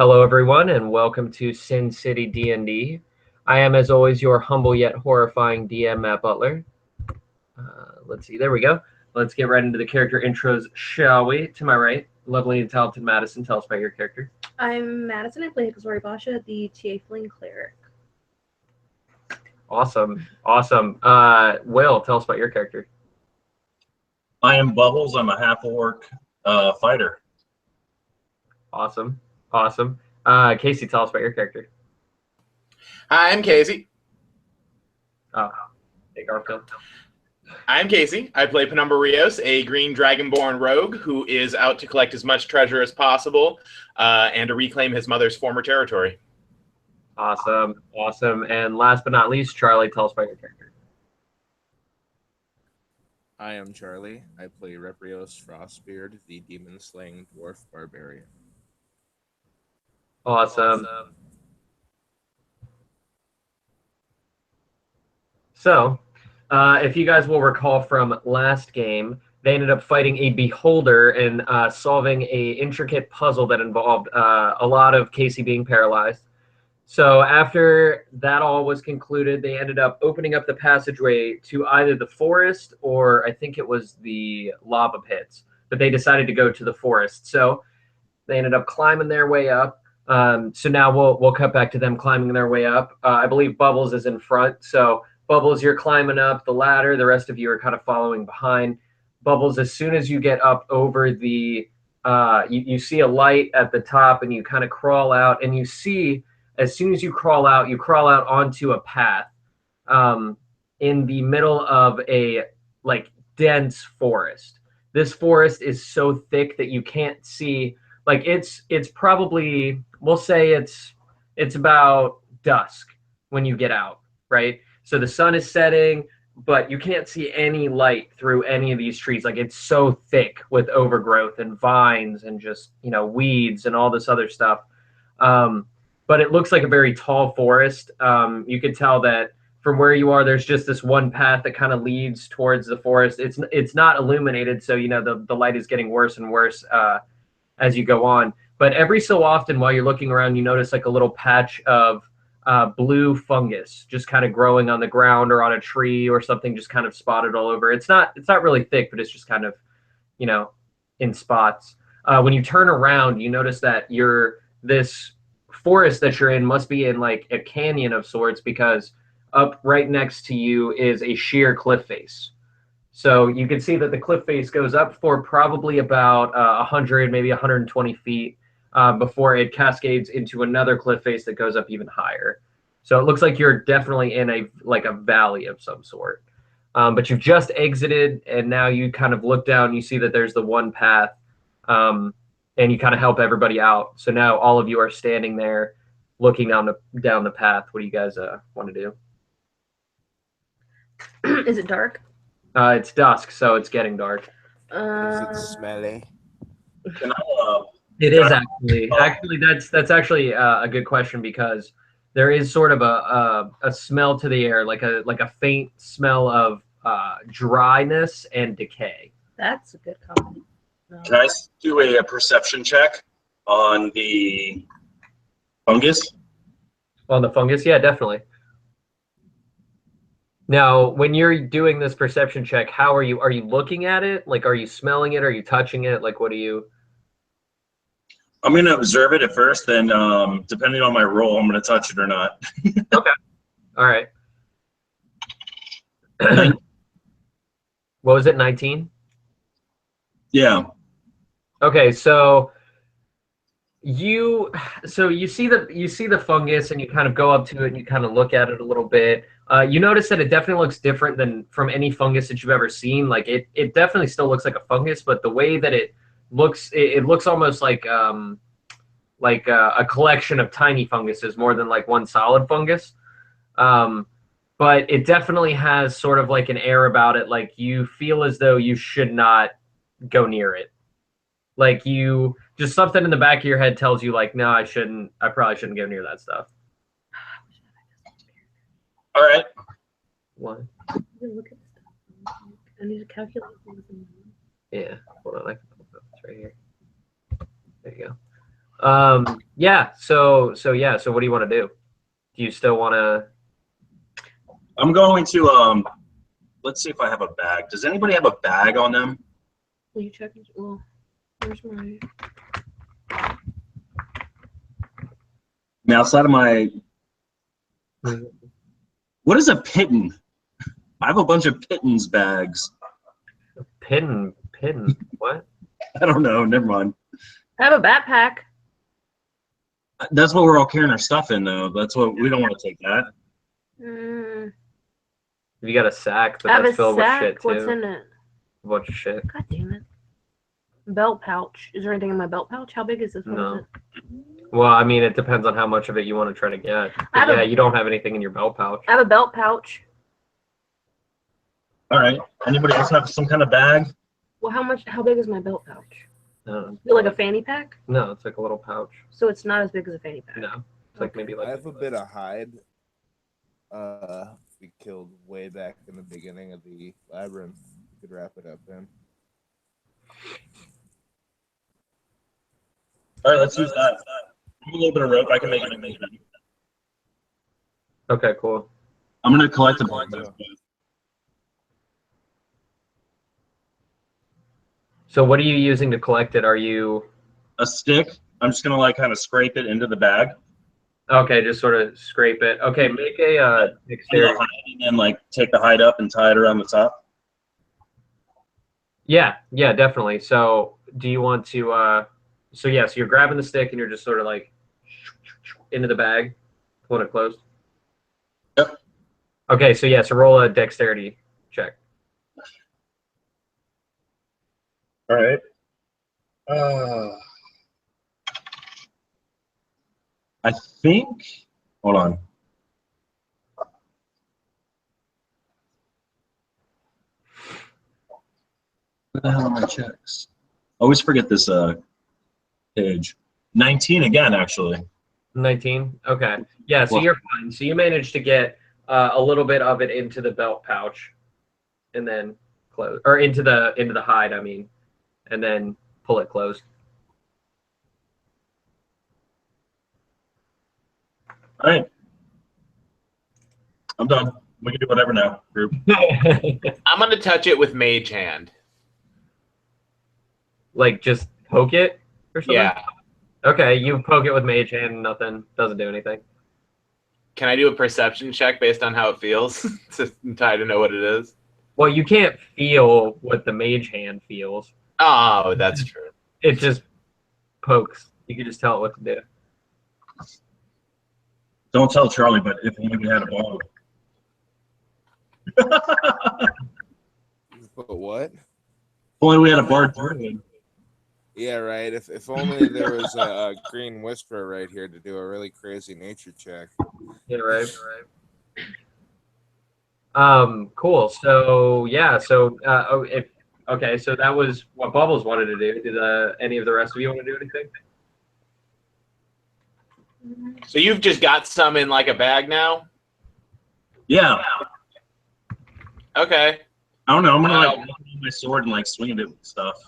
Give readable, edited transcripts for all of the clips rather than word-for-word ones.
Hello, everyone, and welcome to Cin City D&D. I am, as always, your humble yet horrifying DM, Matt Butler. Let's see, there we go. Let's get right into the character intros, shall we? To my right, lovely and talented Madison. Tell us about your character. I'm Madison. I play Hixsori Basha, the Tiefling Cleric. Awesome. Will, tell us about your character. I am Bubbles. I'm a half-orc fighter. Awesome. Casey, tell us about your character. Hi, I'm Casey. Hey, Garfield. I'm Casey. I play Penumbra Rios, a green dragonborn rogue who is out to collect as much treasure as possible and to reclaim his mother's former territory. Awesome. And last but not least, Charlie, tell us about your character. I am Charlie. I play Reprious, Frostbeard, the demon-slaying dwarf barbarian. Awesome. So, if you guys will recall from last game, they ended up fighting a beholder and solving a intricate puzzle that involved a lot of Casey being paralyzed. So after that all was concluded, they ended up opening up the passageway to either the forest or I think it was the lava pits, but they decided to go to the forest. So they ended up climbing their way up. So now we'll cut back to them climbing their way up. I believe Bubbles is in front. So Bubbles, you're climbing up the ladder. The rest of you are kind of following behind. Bubbles, as soon as you get up over the, you see a light at the top and you kind of crawl out and you see, as soon as you crawl out onto a path in the middle of a dense forest. This forest is so thick that you can't see. Like it's probably, we'll say it's about dusk when you get out, right? So the sun is setting, but you can't see any light through any of these trees. Like it's so thick with overgrowth and vines and just, weeds and all this other stuff. But it looks like a very tall forest. You could tell that from where you are, there's just this one path that kind of leads towards the forest. It's not illuminated, so the light is getting worse and worse as you go on. But every so often while you're looking around, you notice like a little patch of blue fungus just kind of growing on the ground or on a tree or something, just kind of spotted all over. It's not really thick, but it's just kind of, in spots. When you turn around, you notice that this forest that you're in must be in like a canyon of sorts, because up right next to you is a sheer cliff face. So you can see that the cliff face goes up for probably about 100, maybe 120 feet before it cascades into another cliff face that goes up even higher. So it looks like you're definitely in a valley of some sort. But you've just exited, and now you kind of look down, you see that there's the one path, and you kind of help everybody out. So now all of you are standing there looking down the path. What do you guys want to do? Is it dark? It's dusk, so it's getting dark. Is it smelly? It is actually. Actually, that's actually a good question, because there is sort of a smell to the air, like a faint smell of dryness and decay. That's a good comment. Can I do a perception check on the fungus? On the fungus? Yeah, definitely. Now, when you're doing this perception check, how are you? Are you looking at it? Like, are you smelling it? Are you touching it? Like, what are you? I'm going to observe it at first, then depending on my roll, I'm going to touch it or not. Okay. All right. What was it, 19? Yeah. Okay, so you see the fungus, and you kind of go up to it and you kind of look at it a little bit. You notice that it definitely looks different than from any fungus that you've ever seen. Like it definitely still looks like a fungus, but the way that it looks almost like a collection of tiny funguses more than like one solid fungus. But it definitely has sort of like an air about it. Like you feel as though you should not go near it. Like just something in the back of your head tells you like, no, I probably shouldn't go near that stuff. All right. What? Look at stuff. I need to calculate. Yeah. Hold on. It's right here. There you Yeah. So yeah. So what do you want to do? Do you still want to? I'm going to let's see if I have a bag. Does anybody have a bag on them? Will you check? Well, where's my? Now, outside of my, what is a pitten? I have a bunch of pittons bags. Pin. What? I don't know. Never mind. I have a backpack. That's what we're all carrying our stuff in, though. That's what we don't want to take that. You got a sack, but I have that's a filled sack. with shit too. What's in it? A bunch of shit. God damn it. Belt pouch. Is there anything in my belt pouch? How big is this? What No. is it? Well, I mean, it depends on how much of it you want to try to get. But yeah, you don't have anything in your belt pouch. I have a belt pouch. All right. Anybody else have some kind of bag? Well, how big is my belt pouch? No, Is it like a fanny pack? no, it's like a little pouch. So it's not as big as a fanny pack. No, it's like maybe like. I have a bit of hide. We killed way back in the beginning of the labyrinth. You could wrap it up in. All right, let's use that. A little bit of rope. I can make it. Okay, cool. I'm gonna collect a bunch. So what are you using to collect it? Are you A stick. I'm just gonna like kind of scrape it into the bag. okay? Just sort of scrape it. Okay, make a dexterity. And then like take the hide up and tie it around the top. Yeah, definitely. So do you want to? So yeah, so you're grabbing the stick and you're just sort of like into the bag, pulling it closed. Yep. Okay, so yeah, so roll a dexterity check. All right. I think. Hold on. What the hell are my checks? I always forget this page. 19 again, actually. 19. Okay. Yeah, so Well- you're fine. So you managed to get a little bit of it into the belt pouch, and then close, or into the hide. I mean, and then pull it closed. All right. I'm done. We can do whatever now, group. I'm gonna touch it with Mage Hand. Like just poke it or something. Yeah. Okay, you poke it with mage hand, nothing, doesn't do anything. Can I do a perception check based on how it feels to try to know what it is? Well, you can't feel what the mage hand feels. Oh, that's true. It just pokes. You can just tell it what to do. Don't tell Charlie, but if only we had a ball. But what? If only we had a bard druid. Yeah, right. If only there was a green whisperer right here to do a really crazy nature check. Yeah, right. Cool. So yeah. So okay. So that was what Bubbles wanted to do. Did any of the rest of you want to do anything? So you've just got some in like a bag now? Yeah. Okay. I don't know. I'm gonna like walk with my sword and like swing it with stuff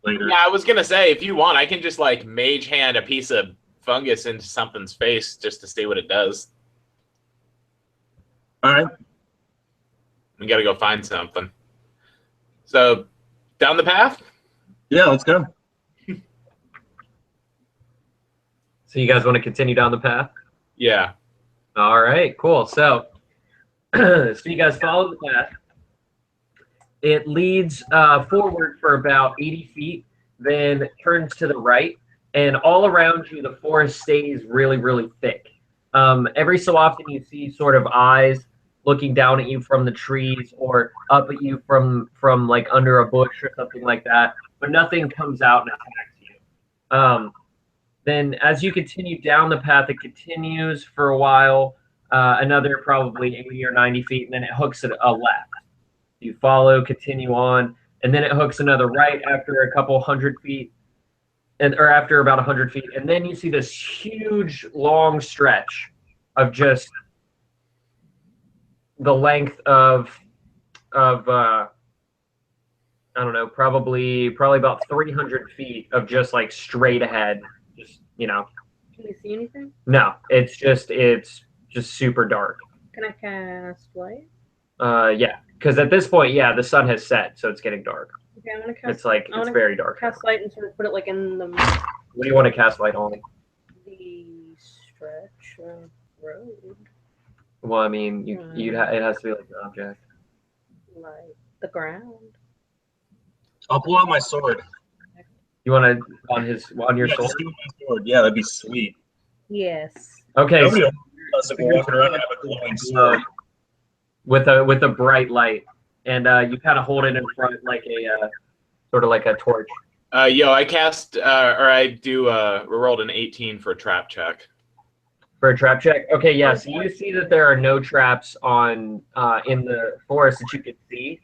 later. Yeah, I was gonna say if you want, I can just like mage hand a piece of fungus into something's face just to see what it does. All right. We gotta go find something. So down the path? Yeah, let's go. So you guys want to continue down the path? Yeah. All right, cool. So, so you guys follow the path. It leads forward for about 80 feet, then turns to the right, and all around you, the forest stays really, really thick. Every so often, you see sort of eyes looking down at you from the trees or up at you from like under a bush or something like that, but nothing comes out and attacks you. Then as you continue down the path, it continues for a while, another probably 80 or 90 feet, and then it hooks at a left. You follow, continue on, and then it hooks another right after a couple hundred feet, or after about 100 feet, and then you see this huge, long stretch of just the length of I don't know, probably about 300 feet of just like straight ahead, just you know, Can you see anything? no, it's just super dark. Can I cast light? Yeah, because at this point, yeah, the sun has set, so it's getting dark. Okay, I'm gonna cast. It's like I it's wanna very dark. cast light and sort of put it like in the What do you want to cast light on? stretch of road, Well, I mean, it has to be like an object. like the ground. I'll pull out my sword. You want to on your Yeah, sword? just do it with my sword. Yeah, that'd be sweet. Yes. Okay, Nobody so else does if we're walking around and have a glowing sword. with a bright light, and you kind of hold it in front like a sort of like a torch. I cast, or I do, rolled an 18 for a trap check. For a trap check? Okay, yeah. So you see that there are no traps on in the forest that you can see.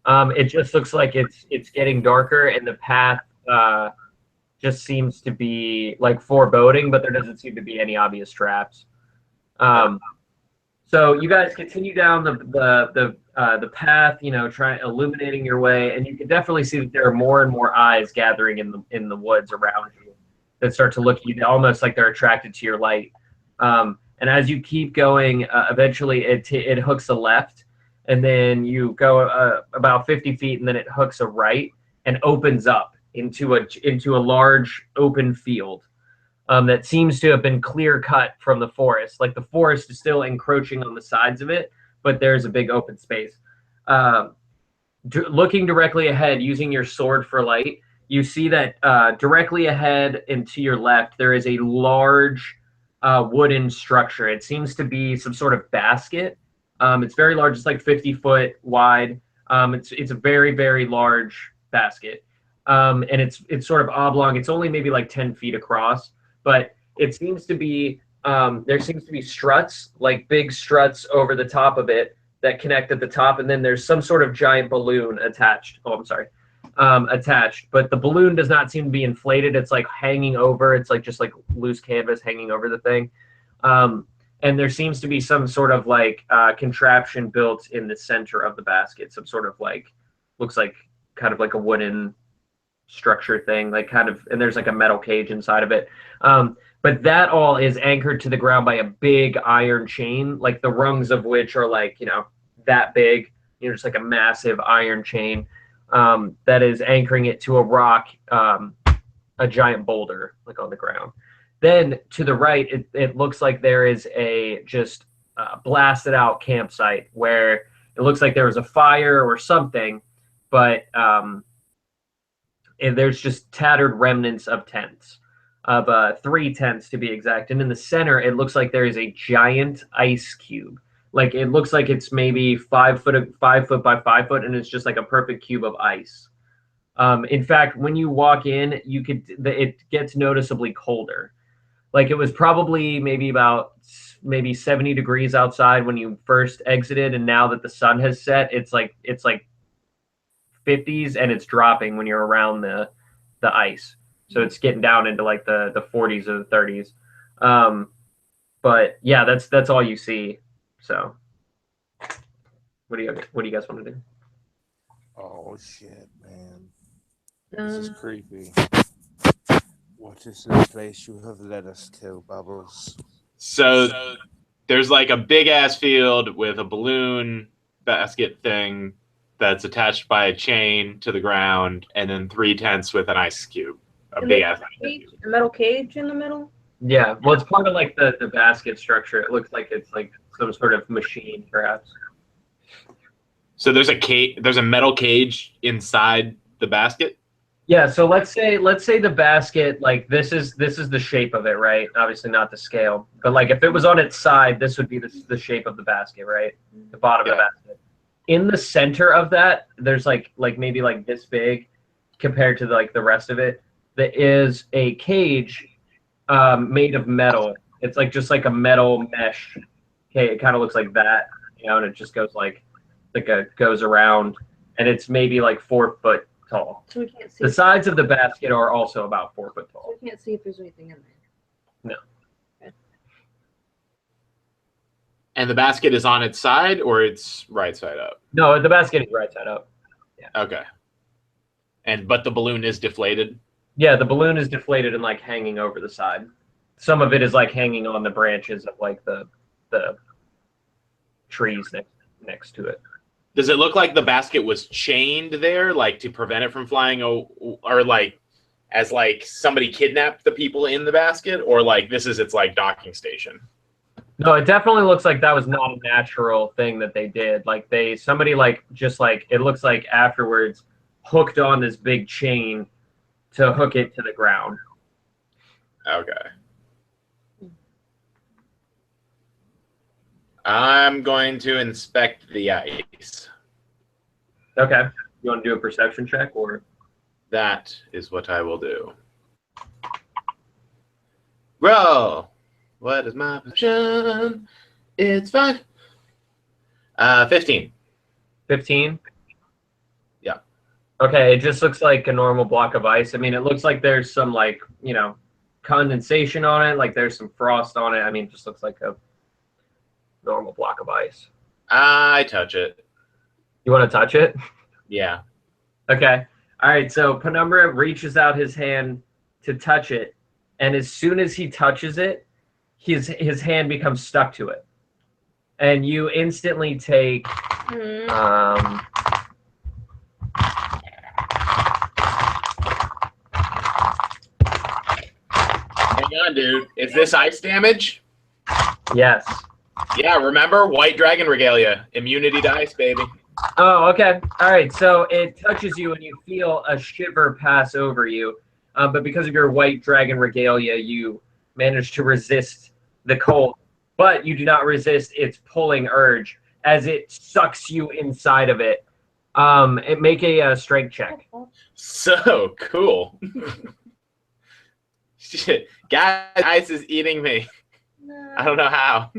It just looks like it's getting darker, and the path just seems to be like foreboding, but there doesn't seem to be any obvious traps. So you guys continue down the path, you know, illuminating your way, and you can definitely see that there are more and more eyes gathering in the woods around you that start to look at you, almost like they're attracted to your light. And as you keep going, eventually it hooks a left, and then you go about 50 feet, and then it hooks a right and opens up into a large open field that seems to have been clear cut from the forest. Like the forest is still encroaching on the sides of it, but there's a big open space. Looking directly ahead, using your sword for light, you see that directly ahead and to your left, there is a large wooden structure. It seems to be some sort of basket. It's very large. It's like 50 foot wide. It's a very, very large basket. And it's sort of oblong. It's only maybe like 10 feet across, but it seems to be there seems to be struts, like big struts over the top of it that connect at the top, and then there's some sort of giant balloon attached. Oh, I'm sorry. Attached, but the balloon does not seem to be inflated. It's like hanging over. It's like just like loose canvas hanging over the thing. And there seems to be some sort of like contraption built in the center of the basket. Some sort of like looks like kind of like a wooden structure thing, like kind of, and there's like a metal cage inside of it. But that all is anchored to the ground by a big iron chain, like the rungs of which are like, you know, that big, you know, just like a massive iron chain that is anchoring it to a rock, a giant boulder, like on the ground. Then to the right, it looks like there is a just blasted out campsite where it looks like there was a fire or something, but and there's just tattered remnants of tents, of 3 tents to be exact. And in the center, it looks like there is a giant ice cube. Like it looks like it's maybe 5 foot by 5 foot, and it's just like a perfect cube of ice. In fact, when you walk in, it gets noticeably colder. Like it was probably maybe 70 degrees outside when you first exited, and now that the sun has set, it's like 50s, and it's dropping when you're around the ice. So it's getting down into like the 40s or the 30s. But yeah, that's all you see. So what do you guys want to do? Oh shit, man. This is creepy. What is this place you have led us to, Bubbles? So there's like a big ass field with a balloon basket thing that's attached by a chain to the ground, and then 3 tents with an ice cube. A big ass cage, a metal cage in the middle. Yeah, well, it's part of like the basket structure. It looks like it's like some sort of machine, perhaps. So there's a metal cage inside the basket. Yeah, so let's say the basket, like this is the shape of it, right? Obviously not the scale, but like if it was on its side, this would be the shape of the basket, right? The bottom of the basket. In the center of that, there's like maybe like this big compared to like the rest of it. There is a cage made of metal. It's like just like a metal mesh. Okay, it kind of looks like that, you know, and it just goes goes around, and it's maybe like 4 foot tall. So we can't see. The sides of the basket are also about 4 foot tall. So we can't see if there's anything in there. No. Okay. And the basket is on its side, or it's right side up? No, the basket is right side up. Okay. But the balloon is deflated? Yeah, the balloon is deflated and like hanging over the side. Some of it is like hanging on the branches of like the trees next to it. Does it look like the basket was chained there, like to prevent it from flying, or like as like somebody kidnapped the people in the basket, or like this is its like docking station? No, it definitely looks like that was not a natural thing that they did. Like somebody like just like it looks like afterwards hooked on this big chain to hook it to the ground. Okay. I'm going to inspect the ice. Okay. You want to do a perception check or? That is what I will do. Roll. What is my perception? It's 5. 15. 15? Yeah. Okay, it just looks like a normal block of ice. I mean, it looks like there's some like, you know, condensation on it, like there's some frost on it. I mean, it just looks like a normal block of ice. I touch it. You want to touch it? Yeah. Okay. All right, so Penumbra reaches out his hand to touch it, and as soon as he touches it, his hand becomes stuck to it. And you instantly take Hang on, dude. Is this ice damage? yes. Yeah, remember? White Dragon Regalia. Immunity to ice, baby. Oh, okay. All right, so it touches you and you feel a shiver pass over you. But because of your white dragon regalia, you manage to resist the cold. But you do not resist its pulling urge as it sucks you inside of it. Make a strength check. So cool. Shit. Guys, ice is eating me. No. I don't know how.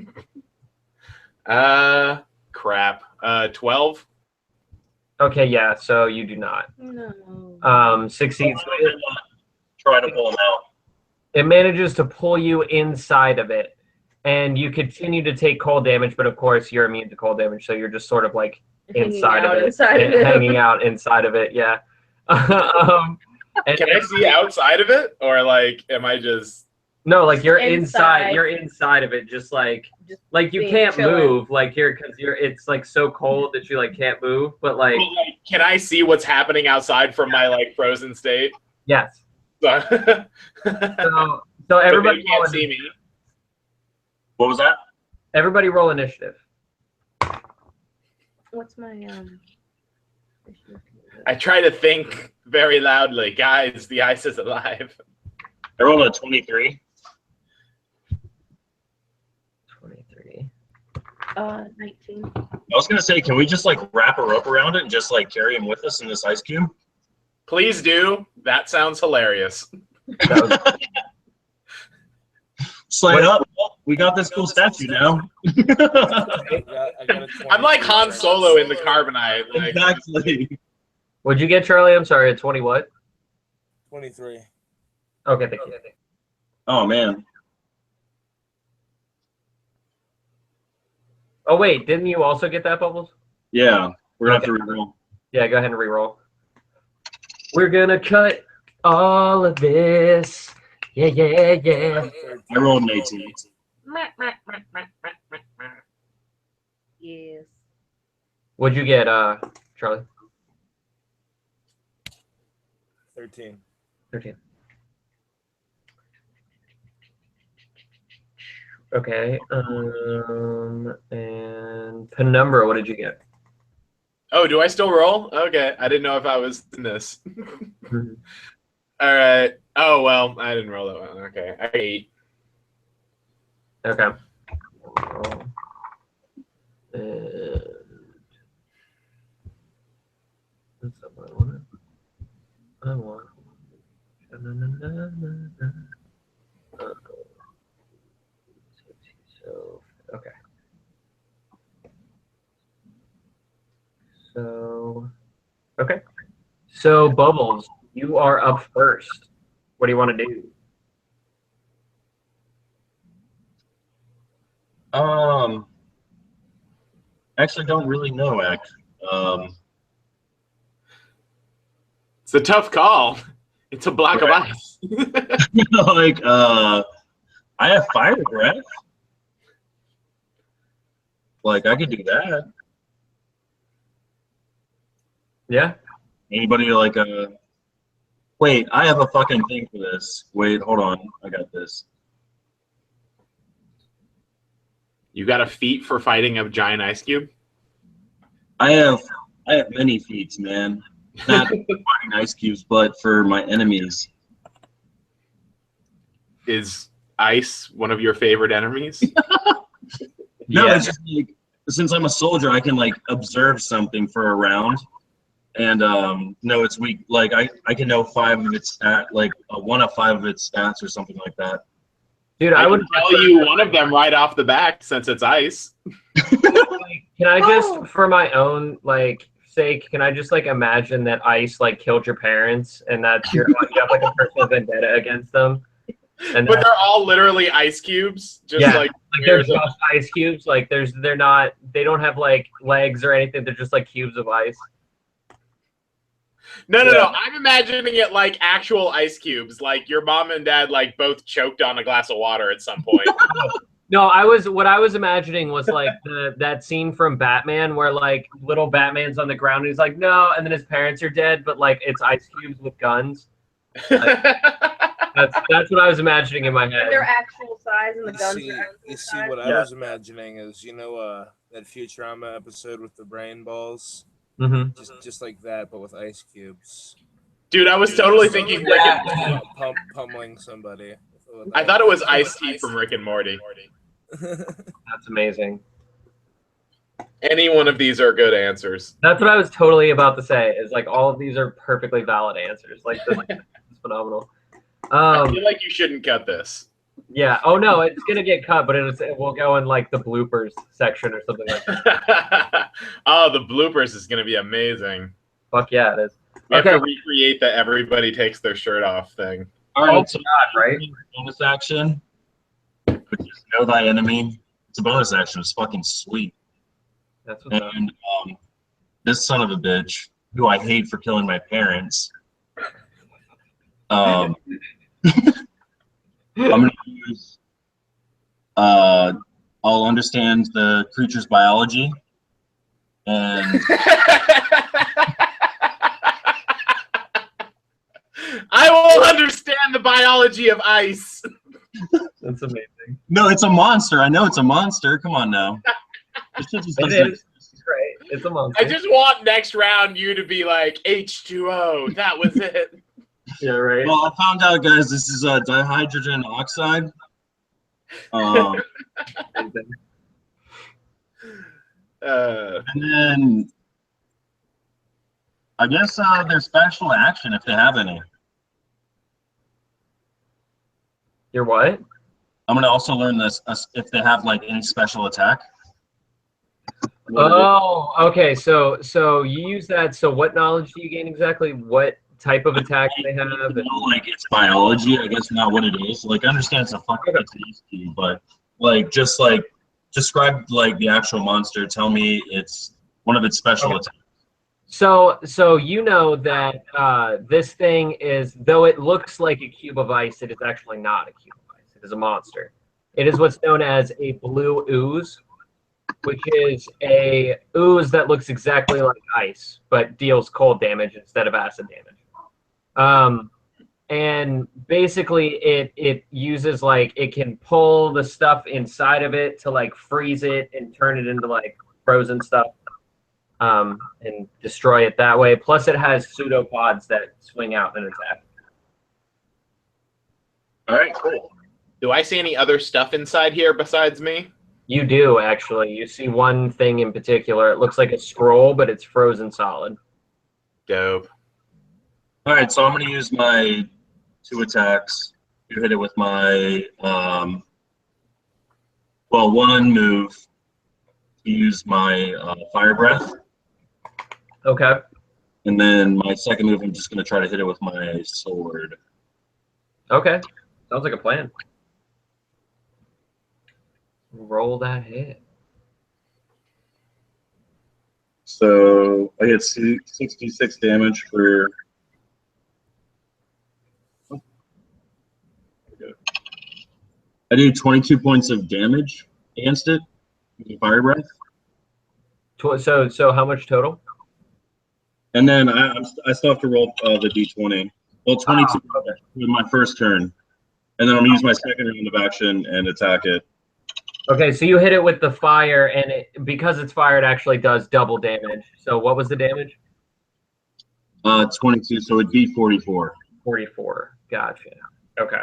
Crap. 12? Okay, yeah, so you do not. No. Succeeds. Try to pull him out. It manages to pull you inside of it, and you continue to take cold damage, but of course you're immune to cold damage, so you're just sort of like inside of it, hanging out inside of it, yeah. And Can I see outside of it? Or like, am I just... no, like you're Inside. you're inside of it, just like you being can't chilling. move, like because it's like so cold that you like can't move, but like Well, like, can I see what's happening outside from my like frozen state? yes. So So everybody they can't roll, see me. What was that? everybody roll initiative. What's my issue? I try to think very loudly. Guys, the ice is alive. I rolled a 23. 23. 19. I was gonna say, can we just like wrap a rope around it and just like carry him with us in this ice cube? Please do. That sounds hilarious. That was, Slide up. We got this cool statue now. I got a I'm like Han Solo in the carbonite. Like, Exactly. what'd you get, Charlie? I'm sorry, a 20 what? 23. Okay, thank you. Oh man. Oh wait, didn't you also get that, Bubbles? Yeah. We're gonna have to reroll. Yeah, go ahead and re-roll. We're gonna cut all of this. Yeah, yeah, yeah. I rolled an 18. Yes. What'd you get, Charlie? 13. 13. Okay. And Penumbra, what did you get? oh, do I still roll? Okay. I didn't know if I was in this. All right. Oh, well, I didn't roll that one. Okay. I got 8. Okay. And that's not what I wanted. I want. So, okay. So, okay. So, Bubbles, you are up first. What do you want to do? Actually don't really know, It's a tough call. It's a block of ice. Like, I have fire breath. Like, I could do that. Yeah. Anybody like wait, I have a fucking thing for this. Wait, hold on. I got this. You got a feat for fighting a giant ice cube? I have many feats, man. Not for fighting ice cubes, but for my enemies. Is ice one of your favorite enemies? No, Yeah. it's just like, since I'm a soldier, I can like observe something for a round, and know its weak. Like I can know 5 of its like 1 of 5 of its stats or something like that. Dude, I I would would tell you one of them right off the back since it's ice. Can I just, for my own like sake, can I just like imagine that ice like killed your parents and that's you have like a personal vendetta against them? And But they're all literally ice cubes. Just Yeah. like they're layers of- just ice cubes. Like they don't have like legs or anything. They're just like cubes of ice. No. Yeah. I'm imagining it like actual ice cubes. Like your mom and dad like both choked on a glass of water at some point. No, what I was imagining was like that scene from Batman where like little Batman's on the ground and he's like, no, and then his parents are dead, but like it's ice cubes with guns. That's what I was imagining in my head. They're actual size and the You guns see, are actual you see size. what Yeah. I was imagining is, that Futurama episode with the brain balls, Mm-hmm. just like that, but with ice cubes. Dude, I was totally thinking Rick and Pummeling somebody. I thought it was Ice-T from Rick and Morty. That's amazing. Any one of these are good answers. That's what I was totally about to say. Is like all of these are perfectly valid answers. Like this is phenomenal. I feel like you shouldn't cut this. Yeah. Oh no, it's gonna get cut, but it will go in like the bloopers section or something like that. Oh, the bloopers is going to be amazing. Fuck yeah, it is. We have Okay. to recreate the everybody takes their shirt off thing. All right, so right? bonus action, which is know thy enemy. It's a bonus action. It's fucking sweet. That's what's up. And this son of a bitch, who I hate for killing my parents, I'm gonna use. I'll understand the creature's biology, and I will understand the biology of ice. That's amazing. no, it's a monster. I know it's a monster. Come on now. This shit just It doesn't- is. It's great. It's a monster. I just want next round you to be like H2O. That was it. Yeah, right. Well, I found out, guys. This is dihydrogen oxide. And then I guess their special action, if they have any. You're what? I'm gonna also learn this if they have like any special attack. Oh, okay. So you use that. So what knowledge do you gain exactly? What type of attack they have? I know, like it's biology, I guess not what it is. Like I understand it's a fucking key, but like just like describe like the actual monster. Tell me it's one of its special attacks. So you know that this thing is, though it looks like a cube of ice, it is actually not a cube of ice. It is a monster. It is what's known as a blue ooze, which is a ooze that looks exactly like ice, but deals cold damage instead of acid damage. And basically it uses like, it can pull the stuff inside of it to like freeze it and turn it into like frozen stuff. And destroy it that way. Plus, it has pseudopods that swing out and attack. All right, cool. Do I see any other stuff inside here besides me? You do, actually. You see one thing in particular. It looks like a scroll, but it's frozen solid. Dope. All right, so I'm gonna use my 2 attacks. You hit it with my one move. Use my fire breath. Okay. And then my second move, I'm just going to try to hit it with my sword. Okay. Sounds like a plan. Roll that hit. So I get 66 damage for I do 22 points of damage against it. Fire breath. So how much total? And then I still have to roll the d20. Well, 22 okay. with my first turn. And then I'm going to use my second round of action and attack it. Okay, so you hit it with the fire, and because it's fire, it actually does double damage. So what was the damage? 22, so it'd be 44. 44. Gotcha. Okay.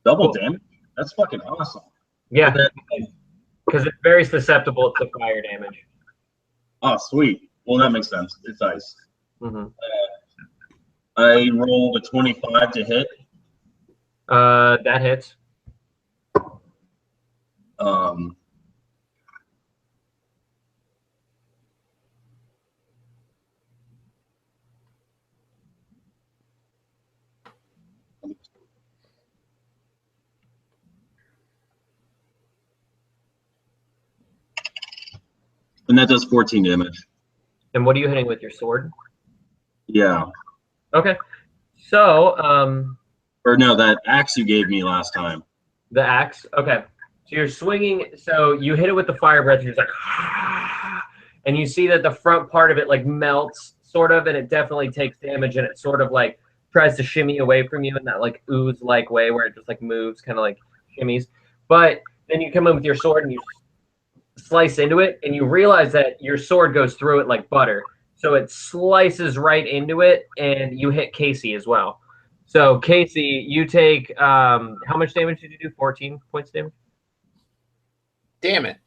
Double Cool. damage? That's fucking awesome. Yeah, because it's very susceptible to fire damage. Oh, sweet. Well, that makes sense. It's ice. Mm-hmm. I rolled a 25 to hit. That hits. And that does 14 damage. And what are you hitting with your sword? Yeah. Okay. So, Or no, that axe you gave me last time. the axe. Okay. So you're swinging. So you hit it with the fire breath. And you're just like, and you see that the front part of it like melts, sort of, and it definitely takes damage, and it sort of like tries to shimmy away from you in that like ooze-like way where it just like moves, kind of like shimmies. But then you come in with your sword and you slice into it, and you realize that your sword goes through it like butter. So it slices right into it, and you hit Casey as well. So Casey, you take how much damage did you do? 14 points of damage. Damn it.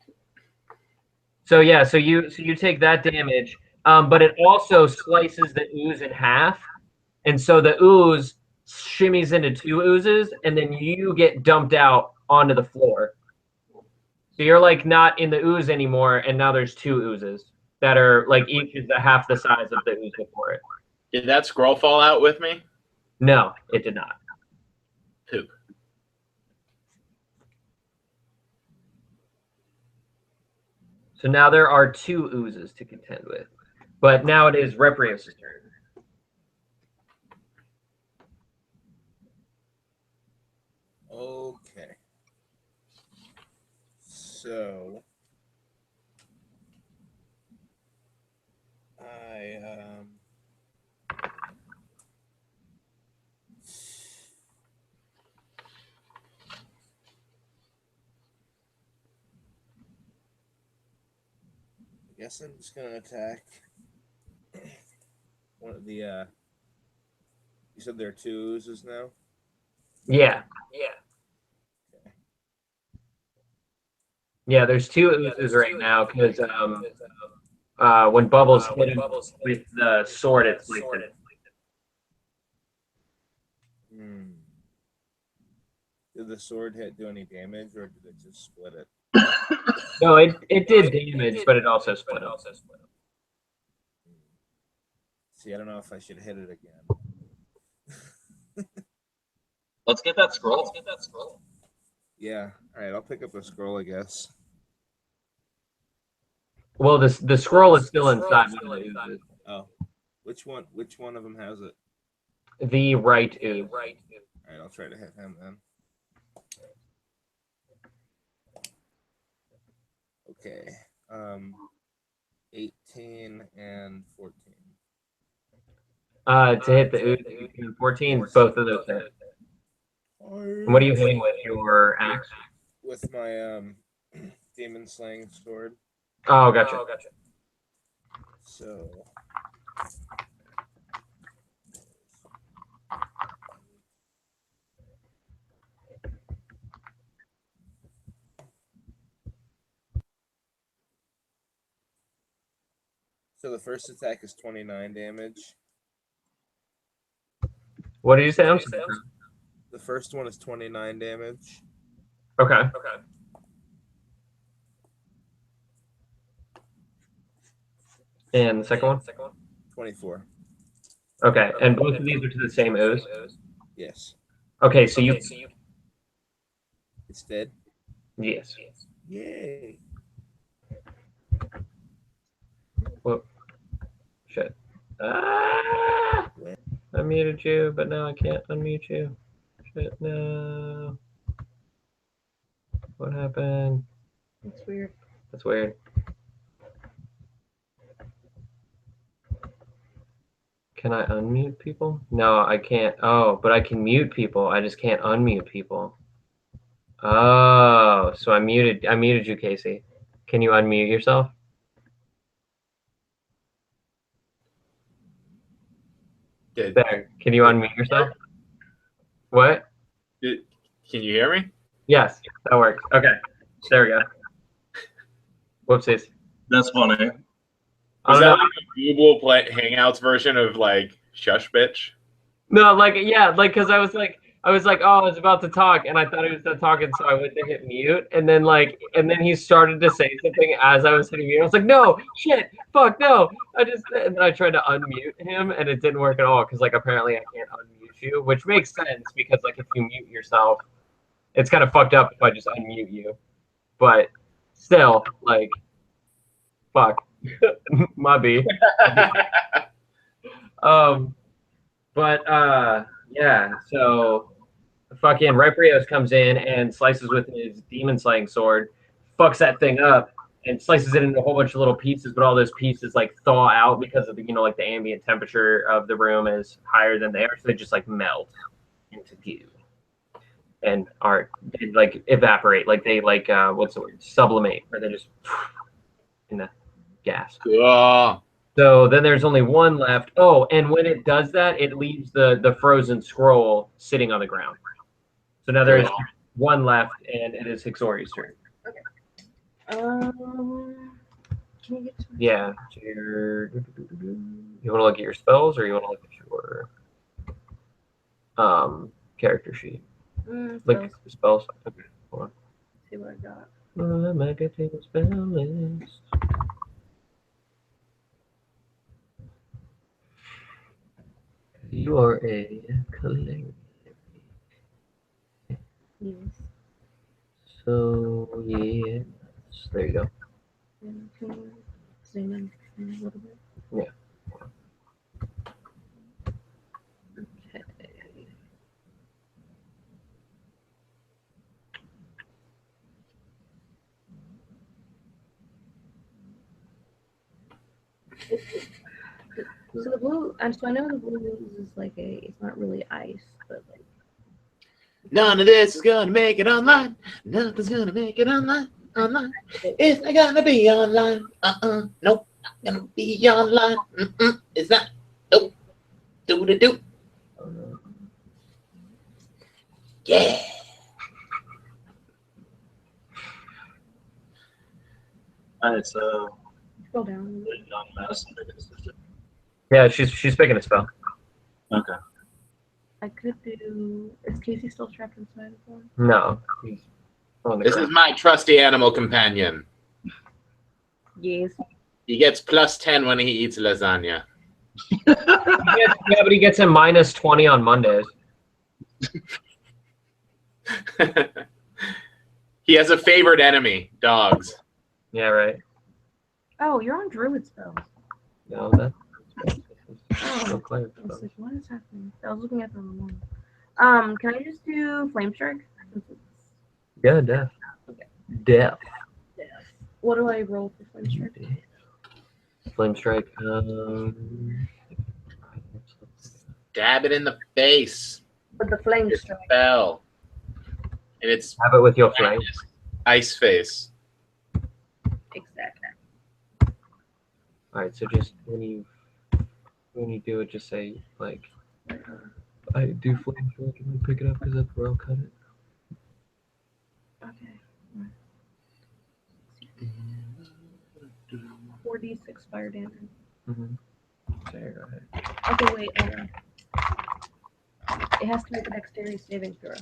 So yeah, so you take that damage, but it also slices the ooze in half, and so the ooze shimmies into two oozes, and then you get dumped out onto the floor. So you're like not in the ooze anymore, and now there's two oozes that are like each is half the size of the ooze before it. Did that scroll fall out with me? No, it did not. Poop. So now there are two oozes to contend with, but now it is Reprious' turn. Okay. So I guess I'm just gonna attack one of the you said there are two oozes now? Yeah. Yeah, there's two oozes right now because when Bubbles hit him with the sword, it sliced it. Did the sword hit do any damage, or did it just split it? No, it did damage, but it also split it. See, I don't know if I should hit it again. Let's get that scroll. Yeah. All right, I'll pick up the scroll, I guess. Well, the scroll is still inside one of the oozes. Oh, which one of them has it? The right ooze. All right, I'll try to hit him then. Okay. 18 and 14. To hit the ooze, 18 and 14, both of those hit. And what are you hitting with your axe? With my demon slaying sword. Oh, gotcha. So the first attack is 29 damage. What did you say? I'm sorry. The first one is 29 damage. Okay. And the second one? 24. Okay, and both of these are to the same ooze? Yes. Okay, so you... It's dead? Yes. Yay. Whoop. Shit. Ah! I muted you, but now I can't unmute you. Shit, no. What happened? That's weird. That's weird. Can I unmute people? No, I can't. Oh, but I can mute people. I just can't unmute people. Oh, so I muted you, Casey. Can you unmute yourself? There. Can you unmute yourself? What? Can you hear me? Yes, that works. Okay. There we go. Whoopsies. That's funny. Was I that don't know. like a Google Play Hangouts version of like Shush Bitch? No, like yeah, like because I was like, oh, I was about to talk, and I thought he was done talking, so I went to hit mute, and then he started to say something as I was hitting mute. I was like, no, shit, fuck, no. And then I tried to unmute him, and it didn't work at all because like apparently I can't unmute you, which makes sense because like if you mute yourself, it's kind of fucked up if I just unmute you, but still, like, fuck, my B. But yeah, so fucking Reprious comes in and slices with his demon slaying sword, fucks that thing up, and slices it into a whole bunch of little pieces. But all those pieces like thaw out because of the like the ambient temperature of the room is higher than they are, so they just like melt into goo and they like evaporate, like they like what's the word, sublimate, or they just in the gas. Cool. So then there's only one left. Oh, and when it does that, it leaves the frozen scroll sitting on the ground. So now there's one left, and it is Hixsori's turn. Can you get to Yeah. So you want to look at your spells, or you want to look at your character sheet? Look at spells. Okay, hold on. see what I got? Negative spell list. You are a cleric. Yes. So yes, there you go. Can you zoom in a little bit? Yeah. Okay. So the blue, so I know the blue is like it's not really ice, but like. None of this is gonna make it online. Nothing's gonna make it online. It's not gonna be online. Nope, not gonna be online. It's not. Nope. Do. Yeah. Alright, Scroll down. young Madison. Yeah, she's picking a spell. Okay. I could do. Is Casey still trapped inside of one? No, he's on the This ground. is my trusty animal companion. Yes. He gets +10 when he eats lasagna. Yeah, but he gets a -20 on Mondays. He has a favorite enemy, dogs. Yeah, right. Oh, you're on druid spells. No, that's Oh, clear. I was like, what is happening? I was looking at the wrong one. Can I just do flame strike? Yeah, death. Death. What do I roll for flame strike? Flame strike. Stab it in the face. With the flame strike. Spell. And it's Have it with your flame. ice face. Exactly. All right, so just when you do it, just say like, I do flame strike and then pick it up because that's where I'll cut it. Okay. 4d6 fire damage. There, go ahead. Okay, wait. It has to make a dexterity saving throw.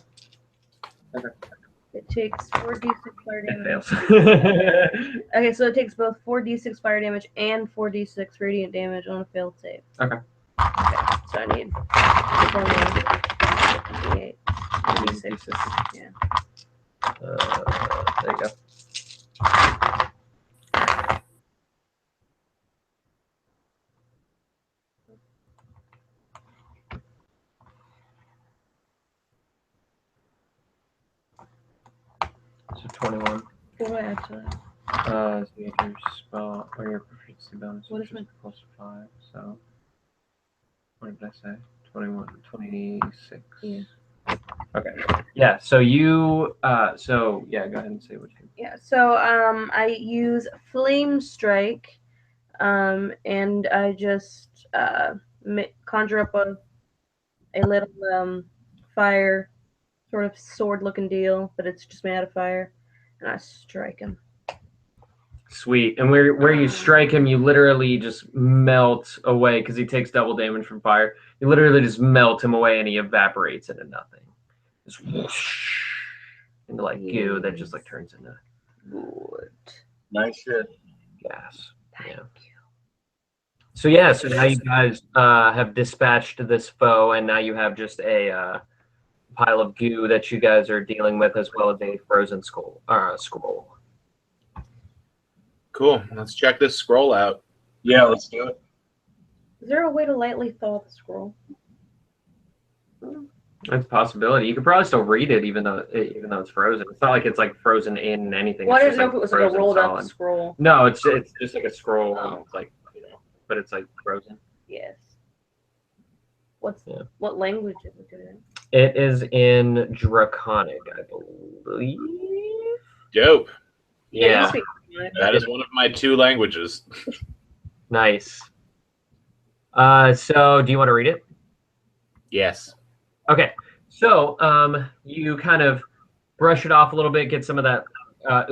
Okay. It takes 4d6 fire It damage. fails. Okay, so it takes both 4d6 fire damage and 4d6 radiant damage on a failed save. Okay. So I need 8, 4d6. Yeah. There you go. So 21. What do I add to that? So you get your spell or your proficiency bonus, What which is is my- plus 5. So, what did I say? 21, 26. Yeah. Okay. Yeah. So you. So yeah. Go ahead and say what you. Yeah. So I use Flame Strike, and I just conjure up a little fire, sort of sword-looking deal, but it's just made out of fire, and I strike him. Sweet. And where you strike him, you literally just melt away because he takes double damage from fire. You literally just melt him away, and he evaporates into nothing. Just whoosh, into like goo that just like turns into Good. Nice shit. gas. Thank Yeah. you. So yeah. So now you guys have dispatched this foe, and now you have just a pile of goo that you guys are dealing with, as well as a frozen scroll. Cool. Let's check this scroll out. Yeah, let's do it. Is there a way to lightly thaw the scroll? That's a possibility. You could probably still read it, even though it's frozen. It's not like it's like frozen in anything. Well, I It's didn't know just if it was like a frozen rolled up solid. scroll. No, it's just like a scroll. Oh. It's like but it's like frozen. Yes. Yeah. What language is it in? It is in Draconic, I believe. Dope. You Yeah, speak Draconic. That is one of my 2 languages. nice. So do you want to read it? Yes. Okay. So you kind of brush it off a little bit, get some of that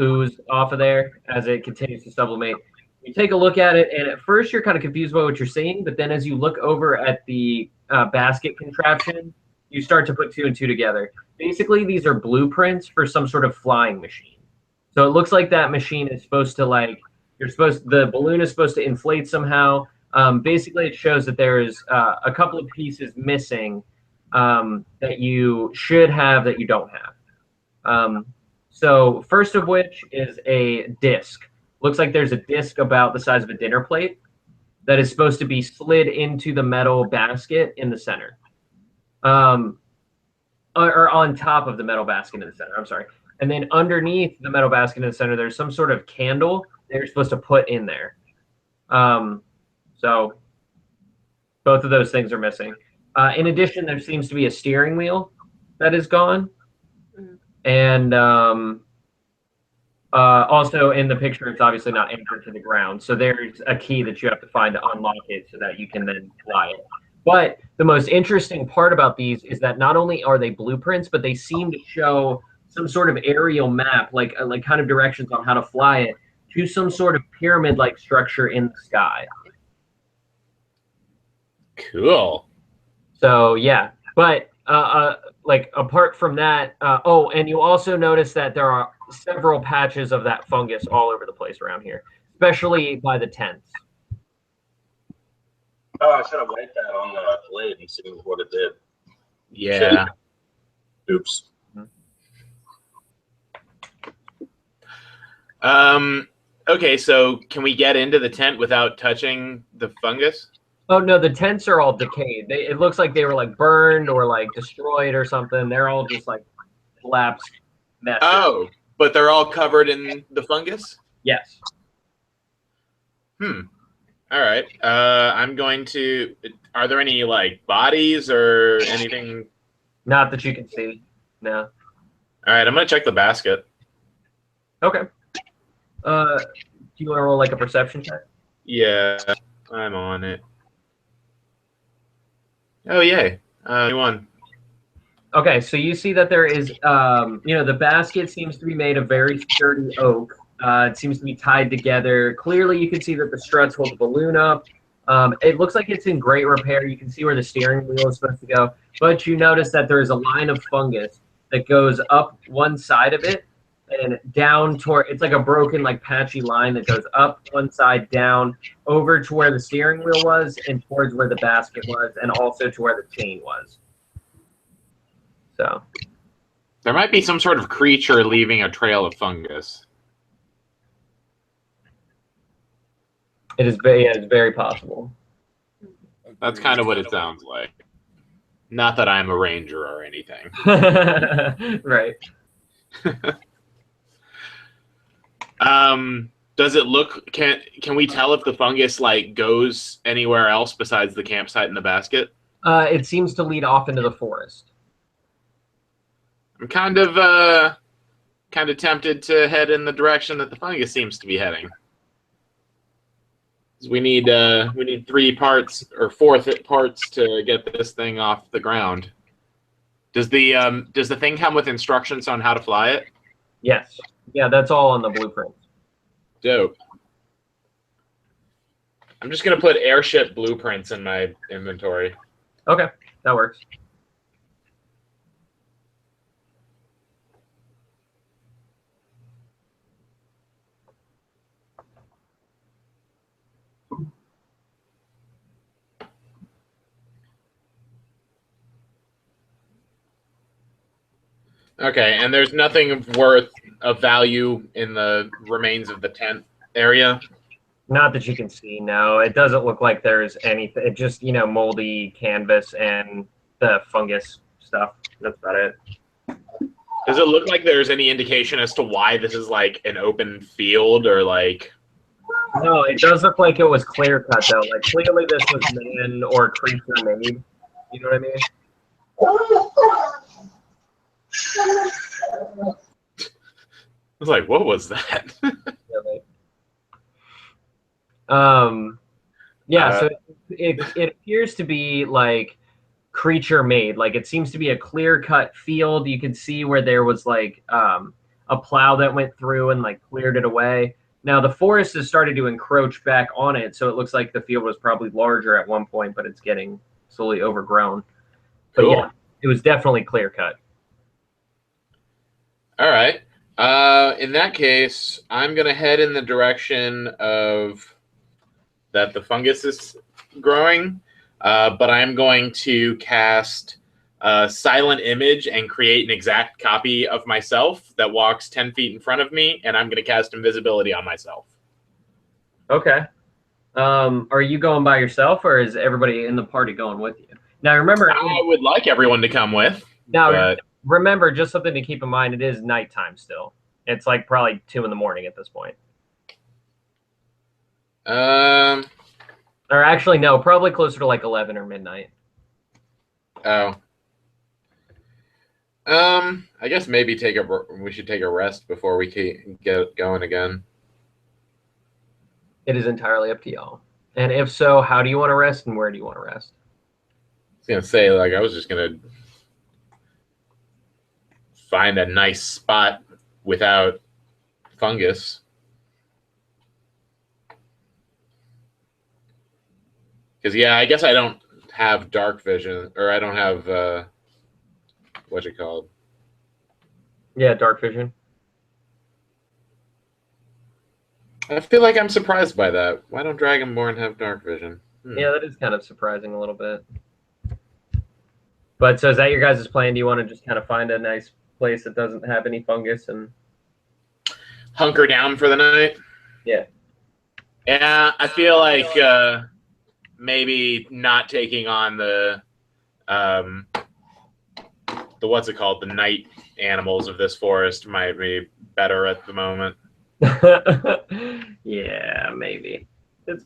ooze off of there as it continues to sublimate. You take a look at it, and at first you're kind of confused by what you're seeing, but then as you look over at the basket contraption, you start to put 2 and 2 together. Basically, these are blueprints for some sort of flying machine. So it looks like that machine is supposed to the balloon is supposed to inflate somehow. Basically, it shows that there is a couple of pieces missing that you should have that you don't have. So first of which is a disc. Looks like there's a disc about the size of a dinner plate that is supposed to be slid into the metal basket in the center. Or on top of the metal basket in the center. I'm sorry. And then underneath the metal basket in the center, there's some sort of candle that you're supposed to put in there. So both of those things are missing. In addition, there seems to be a steering wheel that is gone. And also in the picture, it's obviously not anchored to the ground. So there's a key that you have to find to unlock it so that you can then fly it. But the most interesting part about these is that not only are they blueprints, but they seem to show some sort of aerial map, like kind of directions on how to fly it to some sort of pyramid-like structure in the sky. Cool. So yeah, but like apart from that, and you also notice that there are several patches of that fungus all over the place around here, especially by the tents. Oh, I should have wiped that on the blade and seen what it did. Yeah. Oops. Okay, so can we get into the tent without touching the fungus? Oh no, the tents are all decayed. It looks like they were like burned or like destroyed or something. They're all just like collapsed messes. Oh, but they're all covered in the fungus? Yes. All right. I'm going to. Are there any like bodies or anything? Not that you can see. No. All right. I'm gonna check the basket. Okay. Do you want to roll like a perception check? Yeah, I'm on it. Oh yay! 21. Okay, so you see that there is, the basket seems to be made of very sturdy oak. It seems to be tied together. Clearly, you can see that the struts hold the balloon up. It looks like it's in great repair. You can see where the steering wheel is supposed to go. But you notice that there is a line of fungus that goes up one side of it and down toward, it's like a broken, like patchy line that goes up one side, down, over to where the steering wheel was and towards where the basket was and also to where the chain was. So There might be some sort of creature leaving a trail of fungus. it's very possible. That's kind of what it sounds like. Not that I'm a ranger or anything. Right. Does it look? Can we tell if the fungus like goes anywhere else besides the campsite and the basket? It seems to lead off into the forest. I'm kind of tempted to head in the direction that the fungus seems to be heading. We need 3 parts or 4 parts to get this thing off the ground. Does the thing come with instructions on how to fly it? Yes. Yeah, that's all on the blueprint. Dope. I'm just gonna put airship blueprints in my inventory. Okay, that works. Okay, and there's nothing of value in the remains of the tent area? Not that you can see, no. It doesn't look like there's anything. It just, moldy canvas and the fungus stuff. That's about it. Does it look like there's any indication as to why this is like an open field or like... No, it does look like it was clear cut, though. Like, clearly this was man or creature made. You know what I mean? I was like, what was that? So it appears to be like creature made. Like, it seems to be a clear cut field. You can see where there was like a plow that went through and like cleared it away. Now the forest has started to encroach back on it, so it looks like the field was probably larger at one point, but it's getting slowly overgrown. But Cool. yeah, it was definitely clear cut. All right. In that case, I'm going to head in the direction of that the fungus is growing, but I'm going to cast a silent image and create an exact copy of myself that walks 10 feet in front of me, and I'm going to cast invisibility on myself. Okay. Are you going by yourself, or is everybody in the party going with you? Now, remember... I would like everyone to come with. Now, remember, just something to keep in mind, it is nighttime still. It's like probably 2 in the morning at this point. Or actually, no, probably closer to like 11 or midnight. Oh. I guess maybe we should take a rest before we get going again. It is entirely up to y'all. And if so, how do you want to rest and where do you want to rest? I was going to say, like, I was just going to find a nice spot without fungus. Because, yeah, I guess I don't have dark vision, or I don't have, what's it called? Yeah, dark vision. I feel like I'm surprised by that. Why don't Dragonborn have dark vision? Yeah, that is kind of surprising a little bit. But so is that your guys' plan? Do you want to just kind of find a nice place that doesn't have any fungus and hunker down for the night? Yeah. Yeah, I feel like maybe not taking on the what's it called? The night animals of this forest might be better at the moment. Yeah, maybe. It's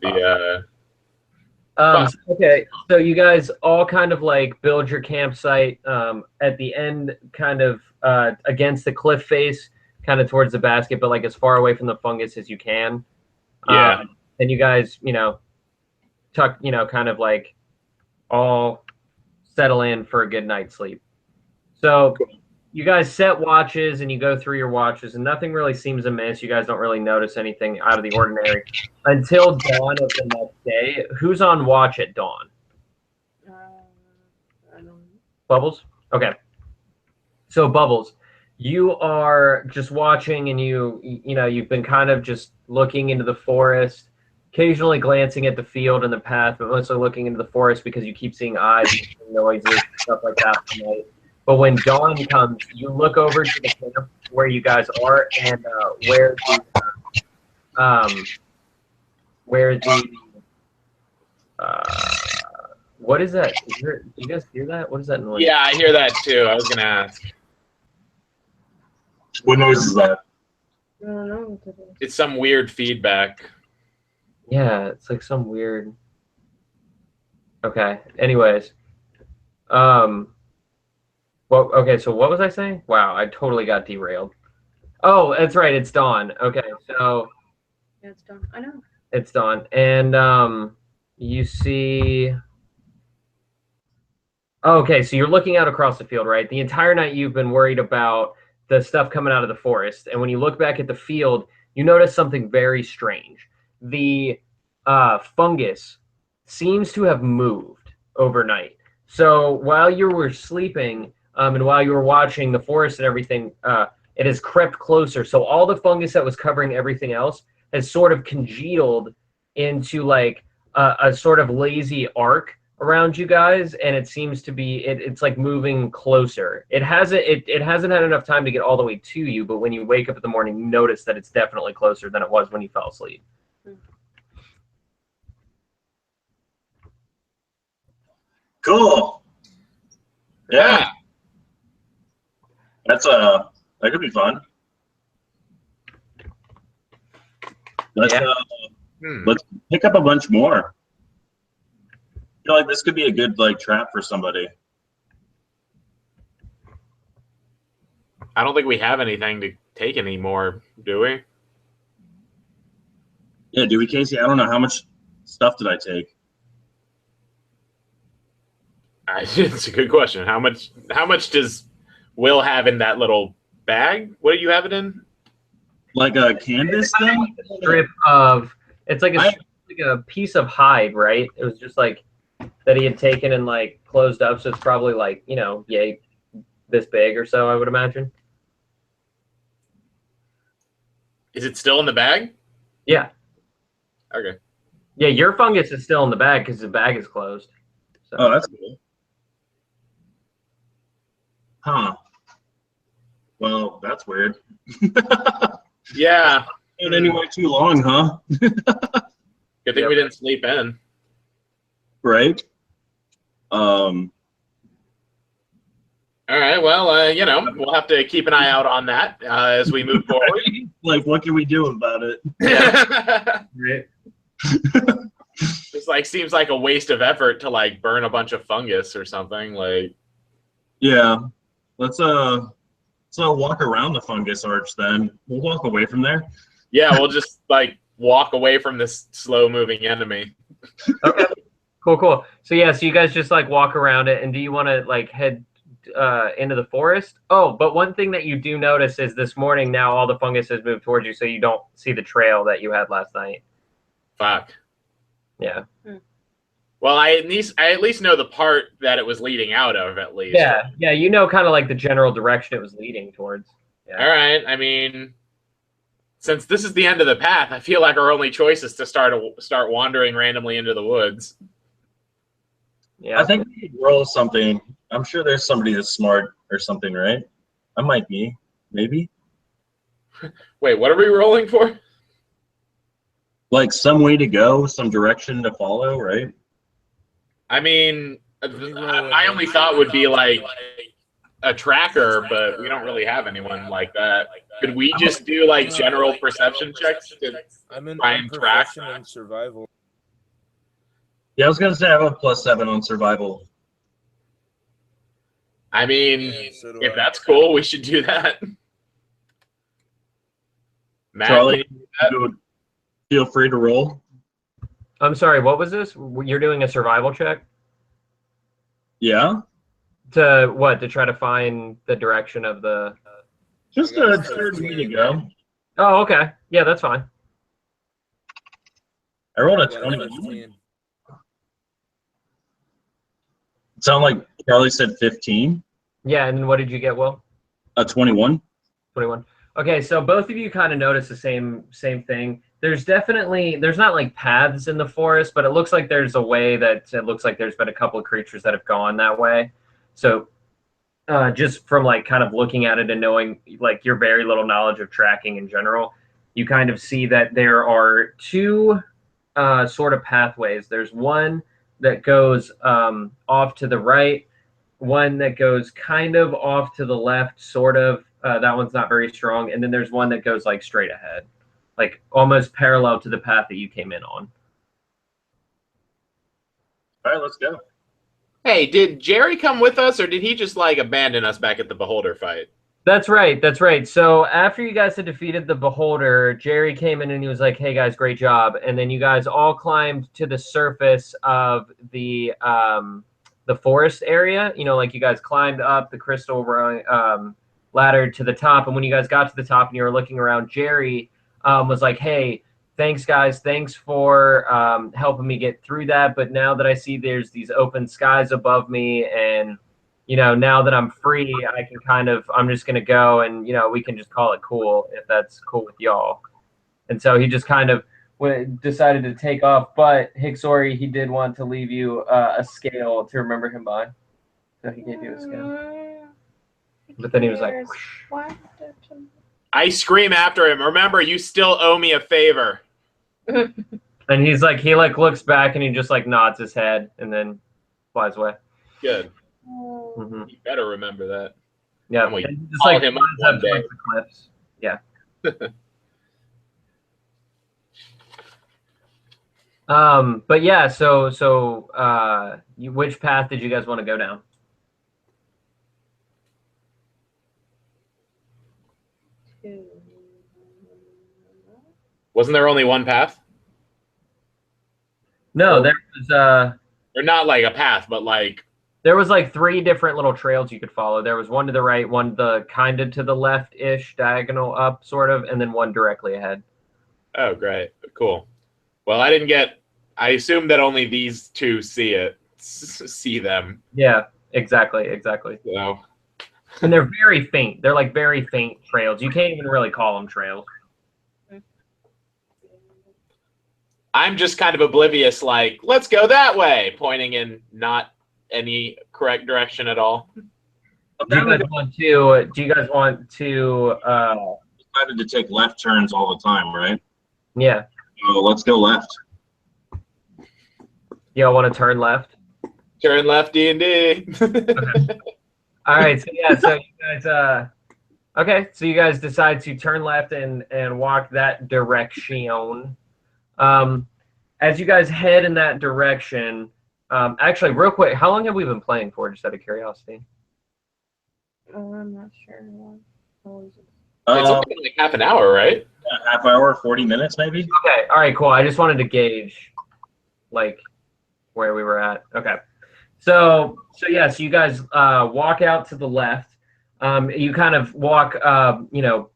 okay, so you guys all kind of like build your campsite at the end, kind of against the cliff face, kind of towards the basket, but like as far away from the fungus as you can. Yeah. And you guys, tuck, kind of like all settle in for a good night's sleep. So you guys set watches and you go through your watches and nothing really seems amiss. You guys don't really notice anything out of the ordinary until dawn of the next day. Who's on watch at dawn? I don't... Bubbles? Okay. So Bubbles, you are just watching and you've been kind of just looking into the forest, occasionally glancing at the field and the path, but mostly looking into the forest because you keep seeing eyes and noises, stuff like that tonight. But when dawn comes, you look over to the camp where you guys are and where the what is that? Do you guys hear that? What is that noise? Yeah, I hear that too. I was gonna ask. What noise is that? I don't know what it is. It's some weird feedback. Yeah, it's like some weird. Okay. Anyways, well, okay. So what was I saying? Wow, I totally got derailed. Oh, that's right. It's dawn. Okay, so Yeah, it's done. I know. it's dawn, and you see. Okay, so you're looking out across the field, right? The entire night you've been worried about the stuff coming out of the forest, and when you look back at the field, you notice something very strange. The fungus seems to have moved overnight. So while you were sleeping, and while you were watching the forest and everything, it has crept closer. So all the fungus that was covering everything else has sort of congealed into like a sort of lazy arc around you guys, and it seems to be it's like moving closer. It hasn't had enough time to get all the way to you, but when you wake up in the morning, you notice that it's definitely closer than it was when you fell asleep. Cool. Yeah. That's that could be fun. Let's pick up a bunch more. I feel like this could be a good like trap for somebody. I don't think we have anything to take anymore, do we? Yeah, do we, Casey? I don't know how much stuff did I take. It's a good question. How much does Will have in that little bag? What do you have it in? Like a canvas thing? Strip of it's like a piece of hide, right? It was just like that he had taken and like closed up, so it's probably like, yay, this big or so, I would imagine. Is it still in the bag? Yeah. Okay. Yeah, your fungus is still in the bag because the bag is closed. So. Oh, that's cool. Huh. Well, that's weird. Yeah. Not anywhere too long, huh? Good thing we didn't sleep in. Right. All right. Well, we'll have to keep an eye out on that as we move forward. Like, what can we do about it? Yeah. Right. This seems like a waste of effort to burn a bunch of fungus or something. Yeah. Let's walk around the fungus arch then. We'll walk away from there. Yeah, we'll just walk away from this slow moving enemy. Okay. Cool. So you guys just walk around it, and do you want to head into the forest? Oh, but one thing that you do notice is this morning now all the fungus has moved towards you, so you don't see the trail that you had last night. Fuck. Yeah. Well, I at least know the part that it was leading out of, at least. Yeah, kind of the general direction it was leading towards. Yeah. All right. I mean, since this is the end of the path, I feel like our only choice is to start wandering randomly into the woods. Yeah. I think we could roll something. I'm sure there's somebody that's smart or something, right? I might be, maybe. Wait, what are we rolling for? Like some way to go, some direction to follow, right? I mean, my only thought would be a tracker, but we don't really have anyone like that. Could we just do general perception checks to try and track? In survival. Yeah, I was gonna say I have a +7 on survival. I mean, so if that's cool, we should do that. Matt, Charlie, feel free to roll. I'm sorry, what was this? You're doing a survival check? Yeah. To what? To try to find the direction of the... Just a third way to go. Oh, okay. Yeah, that's fine. I rolled a 21. Sound like Charlie said 15? Yeah, and then what did you get, Will? A 21. 21. Okay, so both of you kind of notice the same thing. There's not paths in the forest, but it looks like there's a way that it looks like there's been a couple of creatures that have gone that way. So just from kind of looking at it and knowing your very little knowledge of tracking in general, you kind of see that there are two sort of pathways. There's one that goes off to the right, one that goes kind of off to the left, sort of, That one's not very strong. And then there's one that goes like straight ahead, like almost parallel to the path that you came in on. All right, let's go. Hey, did Jerry come with us, or did he just like abandon us back at the Beholder fight? That's right. That's right. So after you guys had defeated the Beholder, Jerry came in and he was like, "Hey guys, great job!" And then you guys all climbed to the surface of the forest area. You know, like you guys climbed up the crystal ladder to the top. And when you guys got to the top and you were looking around, Jerry was like, "Hey, thanks guys. Thanks for helping me get through that. But now that I see there's these open skies above me and you know, now that I'm free, I can I'm just going to go and, you know, we can just call it cool if that's cool with y'all." And so he just kind of decided to take off. But Hixsori, he did want to leave you a scale to remember him by. So he gave you a scale. But then he was like, Why? I scream after him. Remember, you still owe me a favor. and he's like, he like looks back and he just like nods his head and then flies away. Good. Mm-hmm. You better remember that. Yeah. And we just call like him up one day. the cliffs. Yeah. But yeah, so which path did you guys want to go down? Wasn't there only one path? No, there was Or not like a path, but like there was like 3 different little trails you could follow. There was one to the right, one kind of to the left-ish, diagonal up, sort of, and then one directly ahead. Oh, great. Cool. Well, I assume that only these 2 see them. Yeah, exactly. So. And they're very faint. They're like very faint trails. You can't even really call them trails. I'm just kind of oblivious, like, let's go that way, pointing in not any correct direction at all. Do you guys want to Decided to take left turns all the time, right? yeah. So let's go left. Y'all want to turn left? Turn left, D&D. Okay. All right, so yeah, so you guys okay, so you guys decide to turn left and walk that direction. As you guys head in that direction, actually, real quick, how long have we been playing for, just out of curiosity? Oh, I'm not sure. It's only like half an hour, right? Yeah, half hour, 40 minutes, maybe. Okay, all right, cool. I just wanted to gauge, like, where we were at. Okay, so yeah, so you guys walk out to the left. You kind of walk,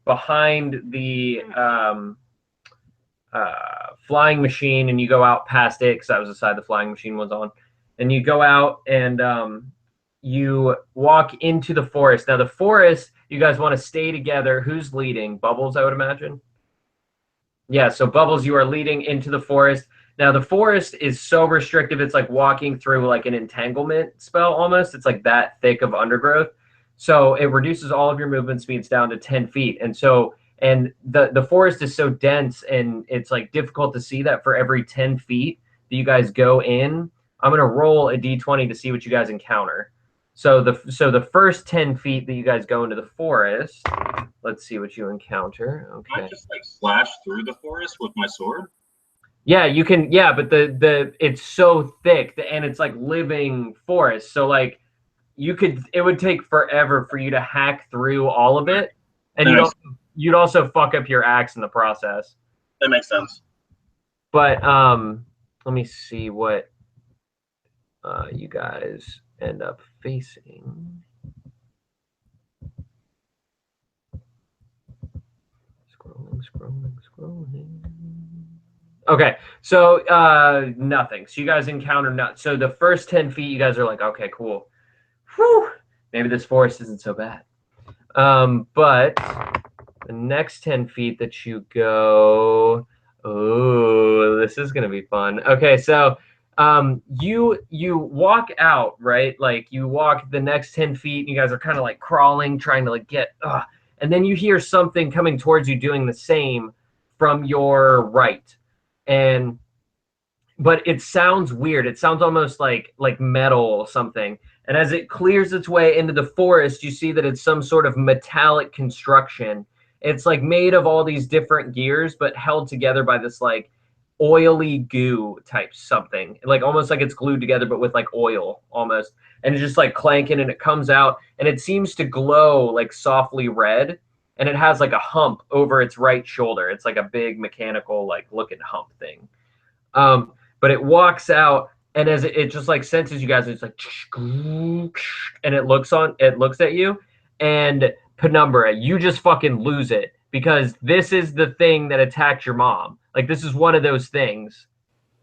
behind the flying machine, and you go out past it because that was the side the flying machine was on. And you go out and you walk into the forest. Now the forest, you guys want to stay together. Who's leading? Bubbles, I would imagine. Yeah, so Bubbles, you are leading into the forest. Now the forest is so restrictive, it's like walking through like an entanglement spell almost. It's like that thick of undergrowth. So it reduces all of your movement speeds down to 10 feet. And so the forest is so dense and it's like difficult to see that for every 10 feet that you guys go in. I'm going to roll a d20 to see what you guys encounter. So the first 10 feet that you guys go into the forest, let's see what you encounter. Okay. Can I just like slash through the forest with my sword? Yeah, you can. Yeah, but the it's so thick and it's like living forest. So like it would take forever for you to hack through all of it, and you'd also fuck up your axe in the process. That makes sense. But let me see what you guys end up facing. Scrolling. Okay, so nothing. So you guys encounter nothing. So the first 10 feet, you guys are like, okay, cool. Whew, maybe this forest isn't so bad. But the next 10 feet that you go, oh, this is gonna be fun. Okay, so you walk out, right? Like you walk the next 10 feet, and you guys are kind of like crawling, trying to like get, and then you hear something coming towards you doing the same from your right. But it sounds weird. It sounds almost like metal or something. And as it clears its way into the forest, you see that it's some sort of metallic construction. It's like made of all these different gears, but held together by this like oily goo type something. Like almost like it's glued together, but with like oil almost. And it's just like clanking, and it comes out, and it seems to glow like softly red. And it has like a hump over its right shoulder. It's like a big mechanical like looking hump thing. But it walks out, and as it just like senses you guys, it's like, and it looks at you, and Penumbra, you just fucking lose it because this is the thing that attacked your mom. Like this is one of those things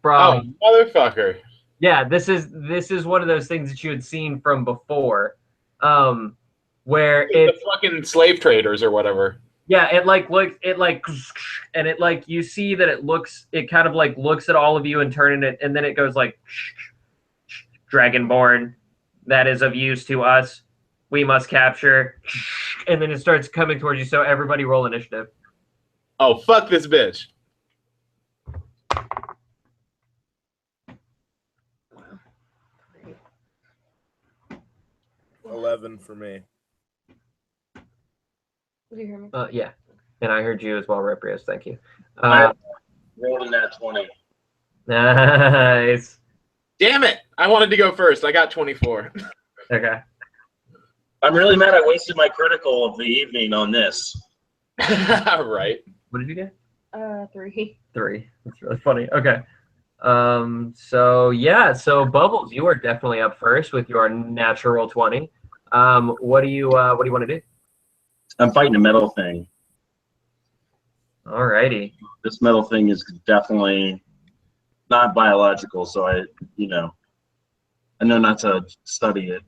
from motherfucker. Yeah, this is one of those things that you had seen from before, where the fucking slave traders or whatever. Yeah, it and it like you see that it kind of like looks at all of you and turning it, and then it goes like, Dragonborn, that is of use to us. We must capture, and then it starts coming towards you. So everybody roll initiative. Oh, fuck this bitch. 11 for me. Did you hear me? Yeah, and I heard you as well, Reprious. Thank you. I rolled in that 20. Nice. Damn it! I wanted to go first. I got 24. Okay. I'm really mad I wasted my critical of the evening on this. Right. What did you get? 3. 3. That's really funny. Okay. So Bubbles, you are definitely up first with your natural 20. What do you want to do? I'm fighting a metal thing. Alrighty. This metal thing is definitely not biological, so I know not to study it.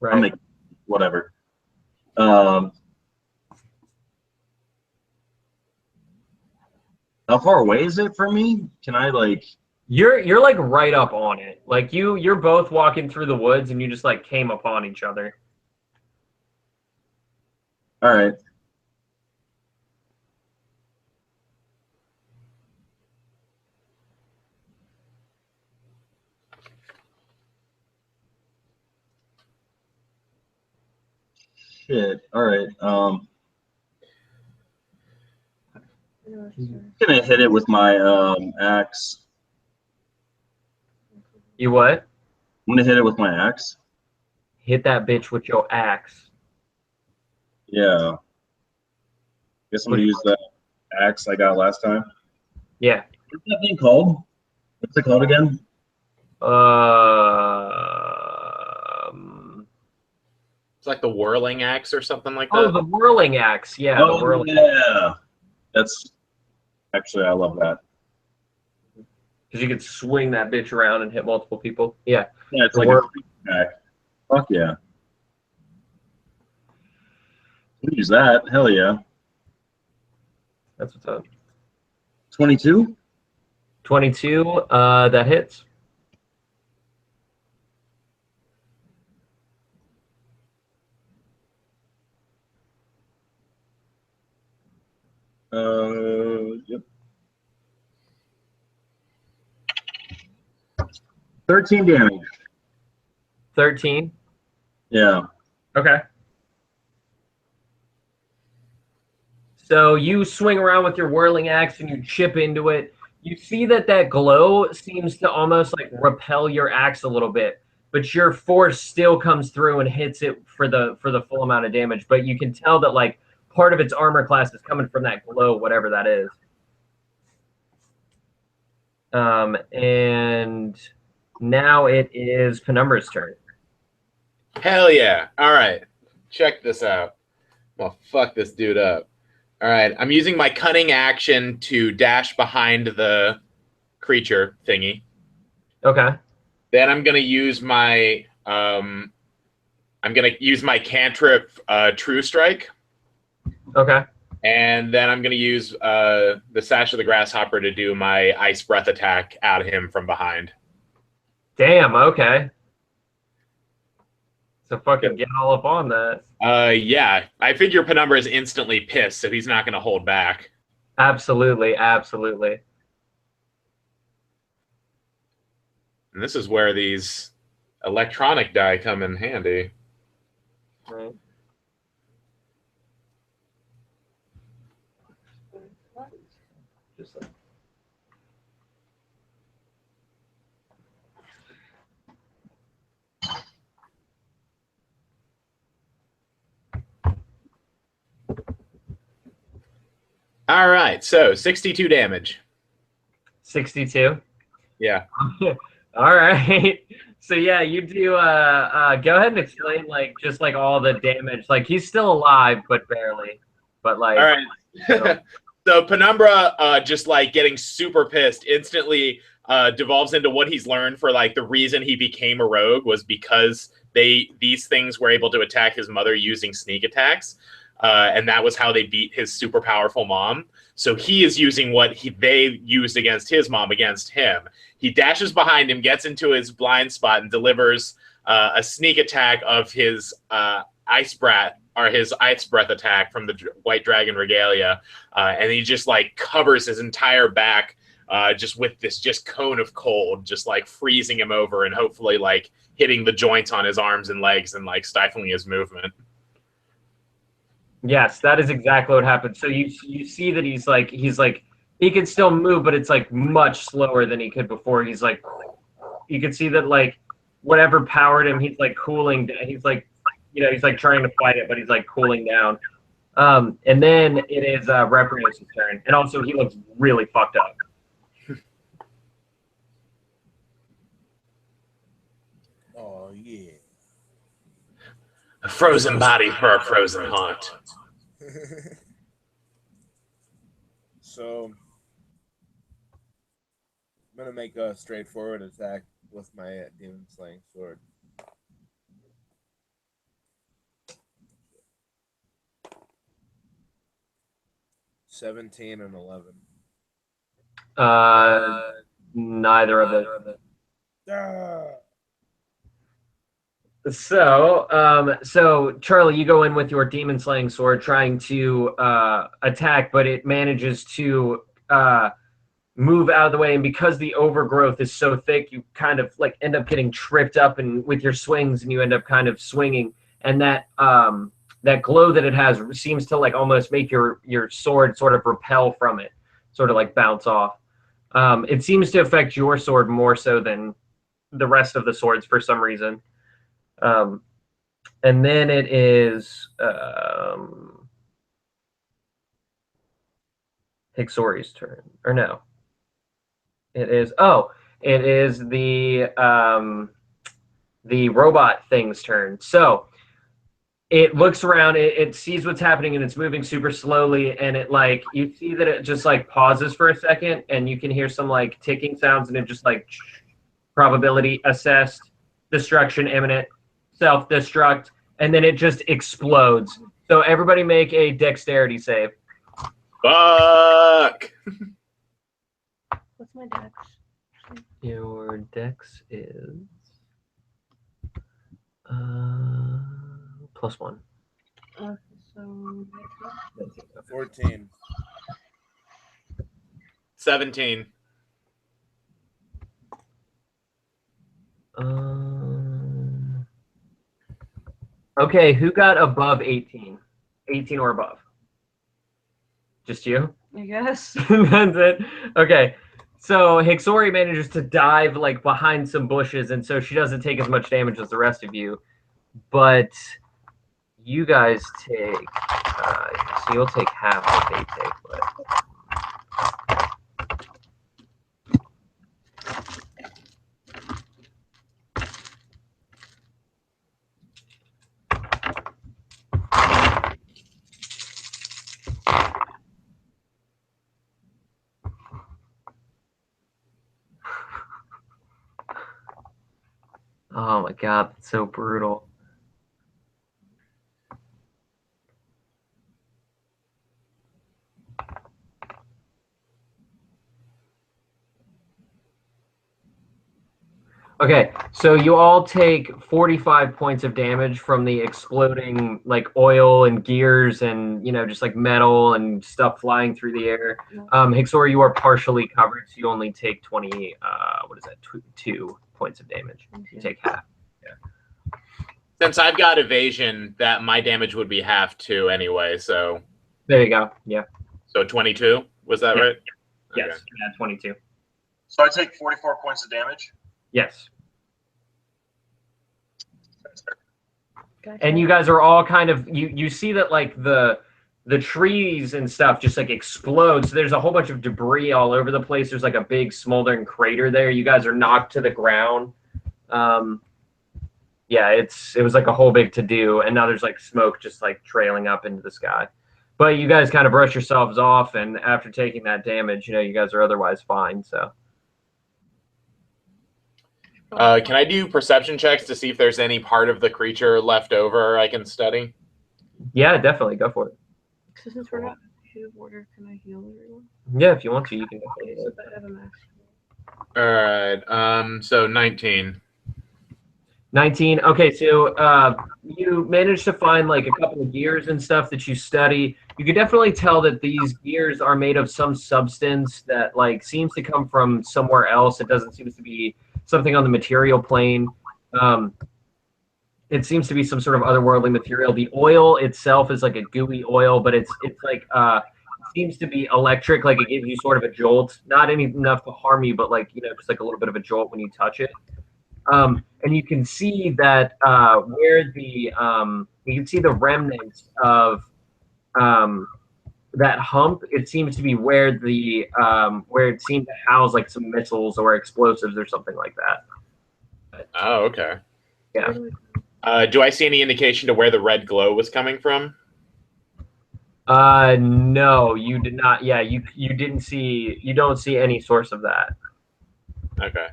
Right. I'll make whatever. How far away is it from me? Can I like? You're like right up on it. Like you're both walking through the woods, and you just like came upon each other. All right. Shit. All right. I'm gonna hit it with my axe. You what? I'm gonna hit it with my axe. Hit that bitch with your axe. Yeah. Guess I'm gonna use the axe I got last time. Yeah. What's that thing called? What's it called again? It's like the whirling axe or something like that. Oh, the whirling axe. Yeah. Oh, the whirling yeah. That's actually, I love that. Because you could swing that bitch around and hit multiple people. Yeah. Yeah, it's The like whirling. a axe. Fuck yeah. We'll use that. Hell yeah. That's what's up. 22? 22. That hits. Yep. 13 damage. 13. Yeah. Okay. So you swing around with your whirling axe and you chip into it. You see that glow seems to almost like repel your axe a little bit, but your force still comes through and hits it for the full amount of damage. But you can tell that like part of its armor class is coming from that glow, whatever that is. And now it is Penumbra's turn. Hell yeah. All right. Check this out. Well, fuck this dude up. All right. I'm using my cunning action to dash behind the creature thingy. Okay. Then I'm going to use my cantrip True Strike. Okay. And then I'm going to use the Sash of the Grasshopper to do my Ice Breath attack at him from behind. Damn, okay. So fucking get all up on that. Yeah. I figure Penumbra is instantly pissed, so he's not going to hold back. Absolutely, absolutely. And this is where these electronic die come in handy. Right. Just like. All right, so 62 damage. 62. Yeah. All right. So yeah, you do. Go ahead and explain just like all the damage. Like he's still alive, but barely. But like. All right. So Penumbra, just like getting super pissed, instantly devolves into what he's learned for like the reason he became a rogue was because these things were able to attack his mother using sneak attacks. And that was how they beat his super powerful mom. So he is using what they used against his mom against him. He dashes behind him, gets into his blind spot, and delivers a sneak attack of his ice breath attack from the White Dragon Regalia, and he just like covers his entire back just with this just cone of cold, just like freezing him over and hopefully like hitting the joints on his arms and legs and like stifling his movement. Yes, that is exactly what happened. So you see that he's like he can still move, but it's like much slower than he could before. He's like, you can see that like whatever powered him, he's like cooling. He's like, he's like trying to fight it, but he's like cooling down. And then it is Reprious' turn, and also he looks really fucked up. Oh yeah. A frozen body for a frozen heart. So I'm gonna make a straightforward attack with my demon slaying sword. $17 and $11. Neither of it. Ah! So Charlie, you go in with your demon slaying sword trying to attack, but it manages to move out of the way, and because the overgrowth is so thick, you kind of like end up getting tripped up and with your swings, and you end up kind of swinging, and that that glow that it has seems to like almost make your sword sort of repel from it, sort of like bounce off. It seems to affect your sword more so than the rest of the swords for some reason. And then it is Hixsori's turn. Or no. It is the robot thing's turn. So it looks around, it sees what's happening, and it's moving super slowly, and it like you see that it just like pauses for a second, and you can hear some like ticking sounds, and it just like probability assessed, destruction imminent, self-destruct, and then it just explodes. So everybody make a dexterity save. Fuck! What's my dex? Your dex is +1. Okay, so 14. 17. Okay, who got above 18? 18 or above? Just you? I guess. That's it. Okay. So Hixsori manages to dive like behind some bushes, and so she doesn't take as much damage as the rest of you. But you guys take, so you'll take half what they take. But oh my god, that's so brutal. Okay, so you all take 45 points of damage from the exploding like oil and gears and just like metal and stuff flying through the air. Hixsori, you are partially covered, so you only take 2 points of damage. You take half. Since I've got evasion, that my damage would be half too anyway. So There you go. Yeah. so 22. Was that right? Yes. Okay. Yeah, 22. So I take 44 points of damage. Yes. Gotcha. And you guys are all kind of you see that like the trees and stuff just like explode. So there's a whole bunch of debris all over the place. There's like a big smoldering crater there. You guys are knocked to the ground. Yeah, it was like a whole big to do, and now there's like smoke just like trailing up into the sky. But you guys kind of brush yourselves off, and after taking that damage, you guys are otherwise fine. So. Can I do perception checks to see if there's any part of the creature left over I can study? Yeah, definitely go for it. So since we're not in a order, can I heal everyone? Yeah, if you want to, you can definitely. So I have a max. All right. So 19. 19. Okay, so you managed to find like a couple of gears and stuff that you study. You could definitely tell that these gears are made of some substance that like seems to come from somewhere else. It doesn't seem to be something on the material plane. It seems to be some sort of otherworldly material. The oil itself is like a gooey oil, but it's like seems to be electric. Like it gives you sort of a jolt, not enough to harm you, but like just like a little bit of a jolt when you touch it. And you can see that where the you can see the remnants of that hump. It seems to be where the where it seemed to house like some missiles or explosives or something like that. Oh, okay. Yeah. Do I see any indication to where the red glow was coming from? No, you did not. Yeah, you didn't see. You don't see any source of that. Okay.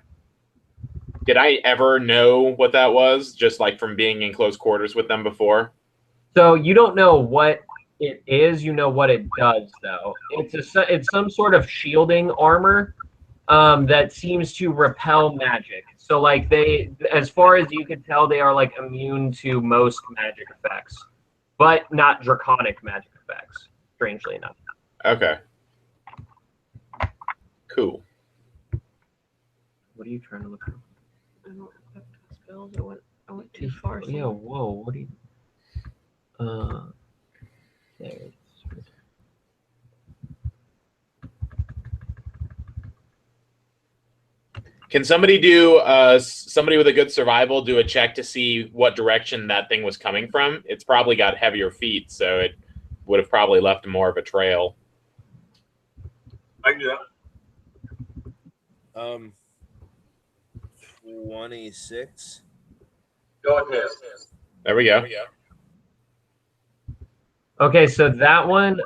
Did I ever know what that was, just like from being in close quarters with them before? So you don't know what it is. You know what it does, though. It's some sort of shielding armor that seems to repel magic. So like as far as you can tell, they are like immune to most magic effects, but not draconic magic effects. Strangely enough. Okay. Cool. What are you trying to look for? I don't have spells. I went too far. Yeah. Whoa. What are you? There it is. Can somebody do somebody with a good survival do a check to see what direction that thing was coming from? It's probably got heavier feet, so it would have probably left more of a trail. I can do that. 26. Go ahead. There we go. Okay, so that one,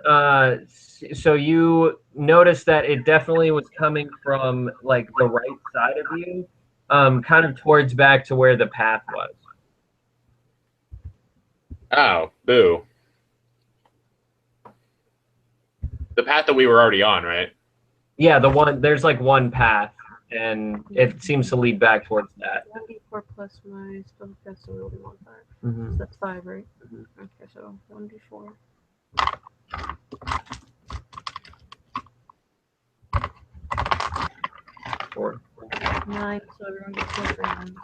so you notice that it definitely was coming from like the right side of you, kind of towards back to where the path was. Oh, boo. The path that we were already on, right? Yeah, there's like one path, and it seems to lead back towards that. 1d4 plus my spellcasting will be modifier. Mm-hmm. So that's 5, right? Mm-hmm. Okay, so 1d4. 4. 9, so everyone gets 4 for 9.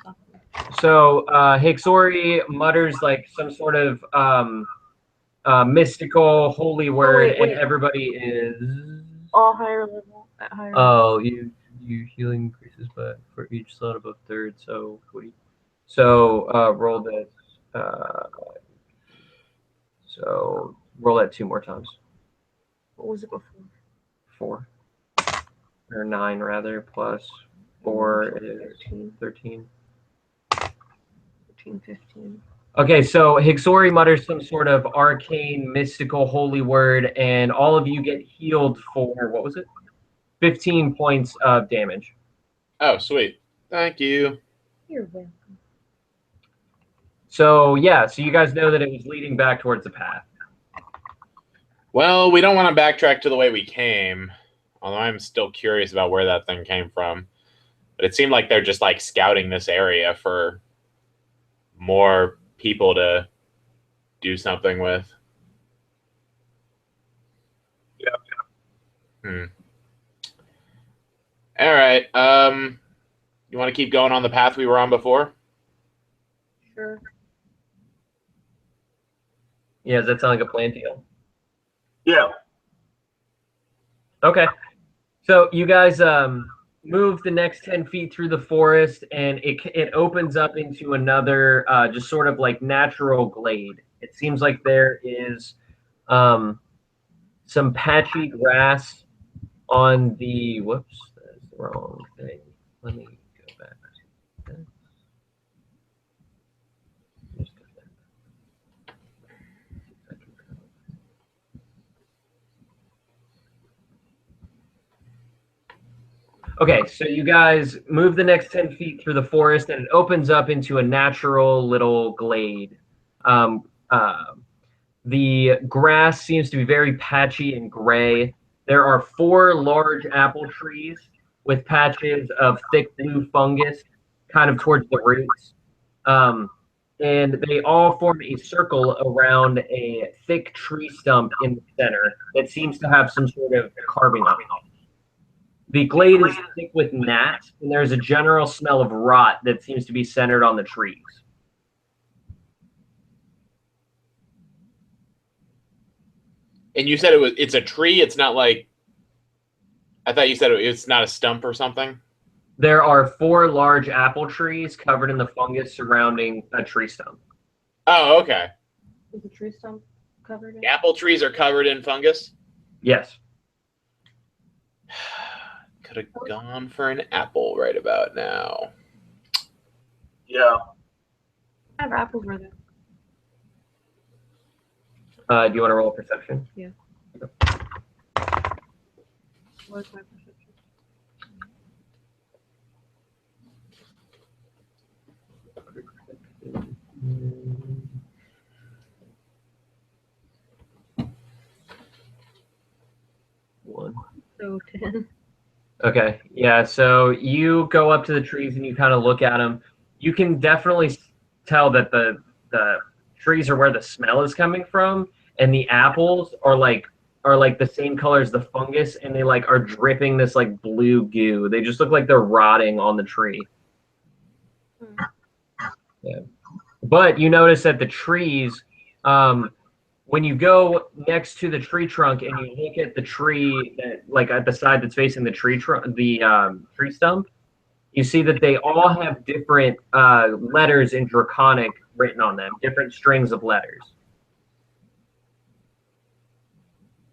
So Hixsori mutters like some sort of mystical holy word, wait. and everybody is all higher level at higher level. Oh, your healing increases for each slot above third. So roll this. So roll that 2 more times. What was it before? 4 or 9 rather, plus 4 is 13. 15. Okay, so Hixsori mutters some sort of arcane, mystical, holy word, and all of you get healed for, what was it? 15 points of damage. Oh, sweet. Thank you. You're welcome. So, yeah, so you guys know that it was leading back towards the path. Well, we don't want to backtrack to the way we came, although I'm still curious about where that thing came from. But it seemed like they're just like scouting this area for more people to do something with. Yeah. All right. You want to keep going on the path we were on before? Sure. Yeah, does that sound like a plan to you? Yeah. Okay. So you guys move the next 10 feet through the forest, and it opens up into another just sort of like natural glade. It seems like there is some patchy grass on the whoops, that's the wrong thing. Let me go back. Just go back. Okay, so you guys move the next 10 feet through the forest, and it opens up into a natural little glade. Um, the grass seems to be very patchy and gray. There are 4 large apple trees with patches of thick blue fungus kind of towards the roots. And they all form a circle around a thick tree stump in the center that seems to have some sort of carving on it. The glade is thick with gnats, and there's a general smell of rot that seems to be centered on the trees. And you said it's a tree. It's not like I thought you said it's not a stump or something. There are 4 large apple trees covered in the fungus surrounding a tree stump. Oh, okay. Is the tree stump covered in? Apple trees are covered in fungus. Yes. Could have gone for an apple right about now. Yeah. What kind of apples were there? Do you want to roll a perception? Yeah. What's my perception? One. So 10. Okay. Yeah. So you go up to the trees and you kind of look at them. You can definitely tell that the trees are where the smell is coming from, and the apples are like the same color as the fungus, and they like are dripping this like blue goo. They just look like they're rotting on the tree. Yeah. But you notice that the trees, when you go next to the tree trunk and you look at the tree, that, like at the side that's facing the tree trunk, the tree stump, you see that they all have different letters in Draconic written on them, different strings of letters.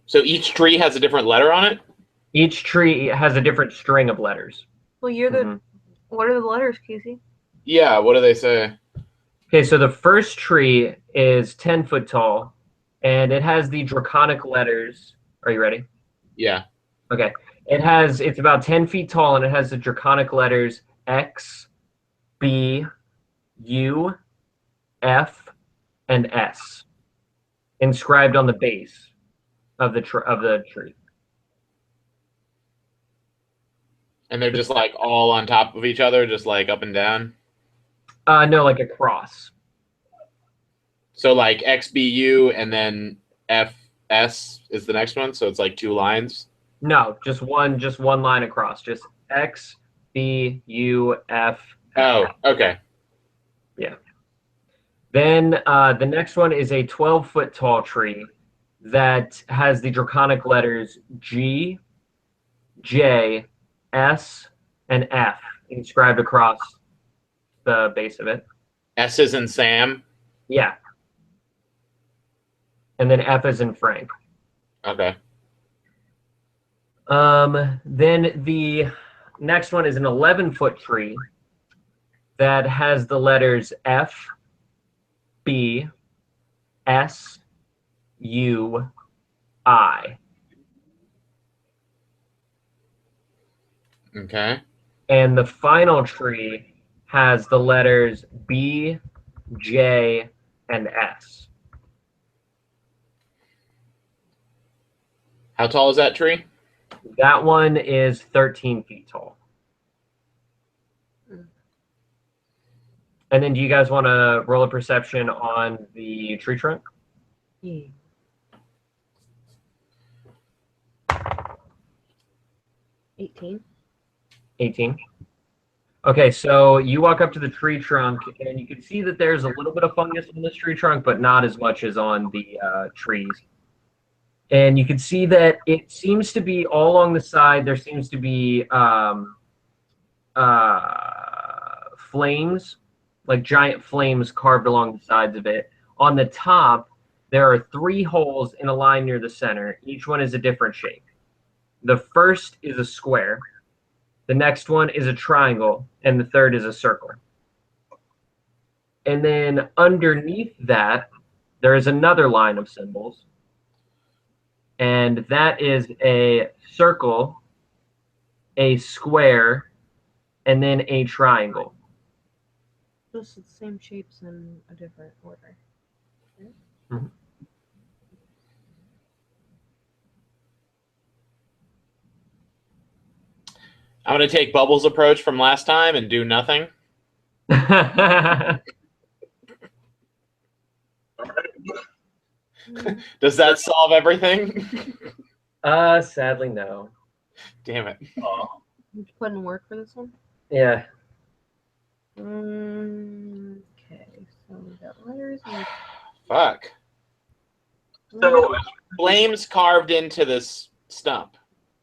So each tree has a different letter on it? Each tree has a different string of letters. Well, you're the. What are the letters, Casey? Yeah, what do they say? Okay, so the first tree is 10 foot tall, and it has the Draconic letters. Are you ready? Yeah. Okay. It's about 10 feet tall, and it has the Draconic letters X, B, U, F, and S inscribed on the base of the tree. And they're just like all on top of each other, just like up and down? No, like a cross. So like XBU and then FS is the next one, so it's like 2 lines? No, just one line across. Just X, B, U, F. Oh, okay. Yeah. Then the next one is a 12-foot tall tree that has the Draconic letters G, J, S, and F inscribed across the base of it. S is in Sam? Yeah. And then F is in Frank. Okay. Then the next one is an 11-foot tree that has the letters F, B, S, U, I. Okay. And the final tree has the letters B, J, and S. How tall is that tree? That one is 13 feet tall. And then do you guys want to roll a perception on the tree trunk? Yeah. 18. 18. Okay, so you walk up to the tree trunk, and you can see that there's a little bit of fungus on this tree trunk, but not as much as on the trees. And you can see that it seems to be all along the side. There seems to be flames, like giant flames carved along the sides of it. On the top, there are 3 holes in a line near the center. Each one is a different shape. The first is a square. The next one is a triangle, and the third is a circle. And then underneath that, there is another line of symbols. And that is a circle, a square, and then a triangle. Just the same shapes in a different order. Mm-hmm. I'm going to take Bubbles' approach from last time and do nothing. Does that solve everything? Sadly, no. Damn it. Did you put in work for this one? Yeah. Okay, so we got letters. And Fuck. So, flames carved into this stump,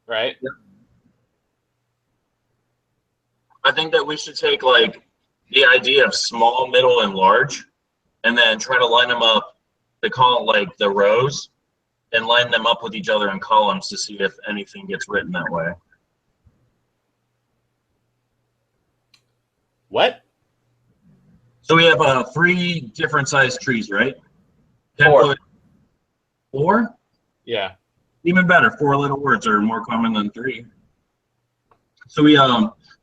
right? Yep. I think that we should take like the idea of small, middle, and large, and then try to line them up. They call it like the rows, and line them up with each other in columns to see if anything gets written that way. What? So we have 3 different sized trees, right? 4. 4? Yeah. Even better. 4 little words are more common than 3. So we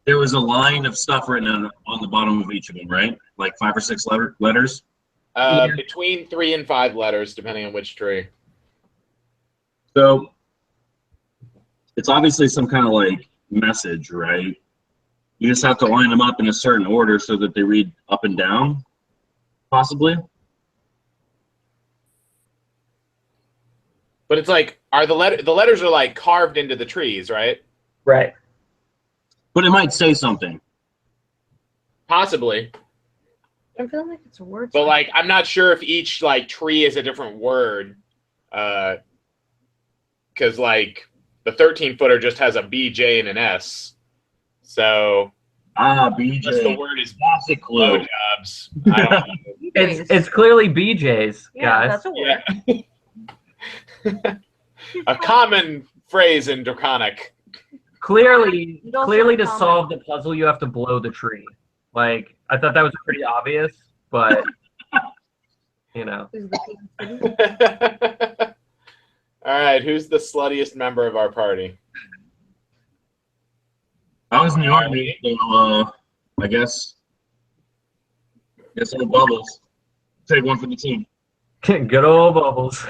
there was a line of stuff written on the bottom of each of them, right? Like 5 or 6 letters. Yeah. Between 3 and 5 letters, depending on which tree. So it's obviously some kind of like message, right? You just have to line them up in a certain order so that they read up and down, possibly. But it's like, are the letters are like carved into the trees, right? Right. But it might say something. Possibly. I'm feeling like it's a word. But like, I'm not sure if each like tree is a different word. Because like the 13-footer just has a BJ and an S. So BJ. unless the word is That's a clue. blowjobs. I don't know. It's clearly BJ's, Yeah, guys. that's a word. Yeah. A common phrase in Draconic. Clearly You don't to sound solve the puzzle, you have to blow the tree. Like, I thought that was pretty obvious, but, you know. Is the Cin City? All right, who's the sluttiest member of our party? I was in the army, so I guess old Bubbles. Take one for the team. Good old Bubbles.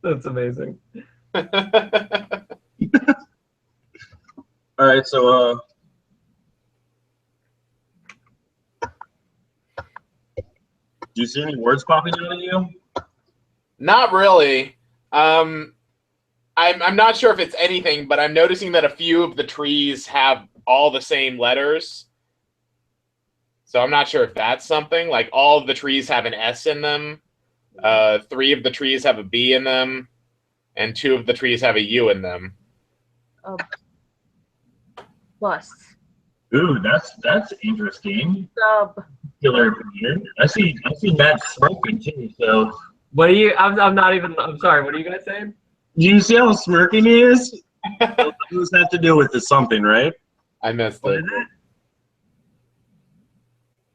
That's amazing. All right, so do you see any words popping out of you? Not really. I'm not sure if it's anything, but I'm noticing that a few of the trees have all the same letters. So I'm not sure if that's something. Like all of the trees have an S in them. 3 of the trees have a B in them, and 2 of the trees have a U in them. Bus. Ooh, that's interesting. Sub. Killer here. I see Matt smoking too. So What are you? I'm not even. I'm sorry. What are you guys saying? do you see how smirking he is? What does that have to do with this something, right? I missed What it. is it?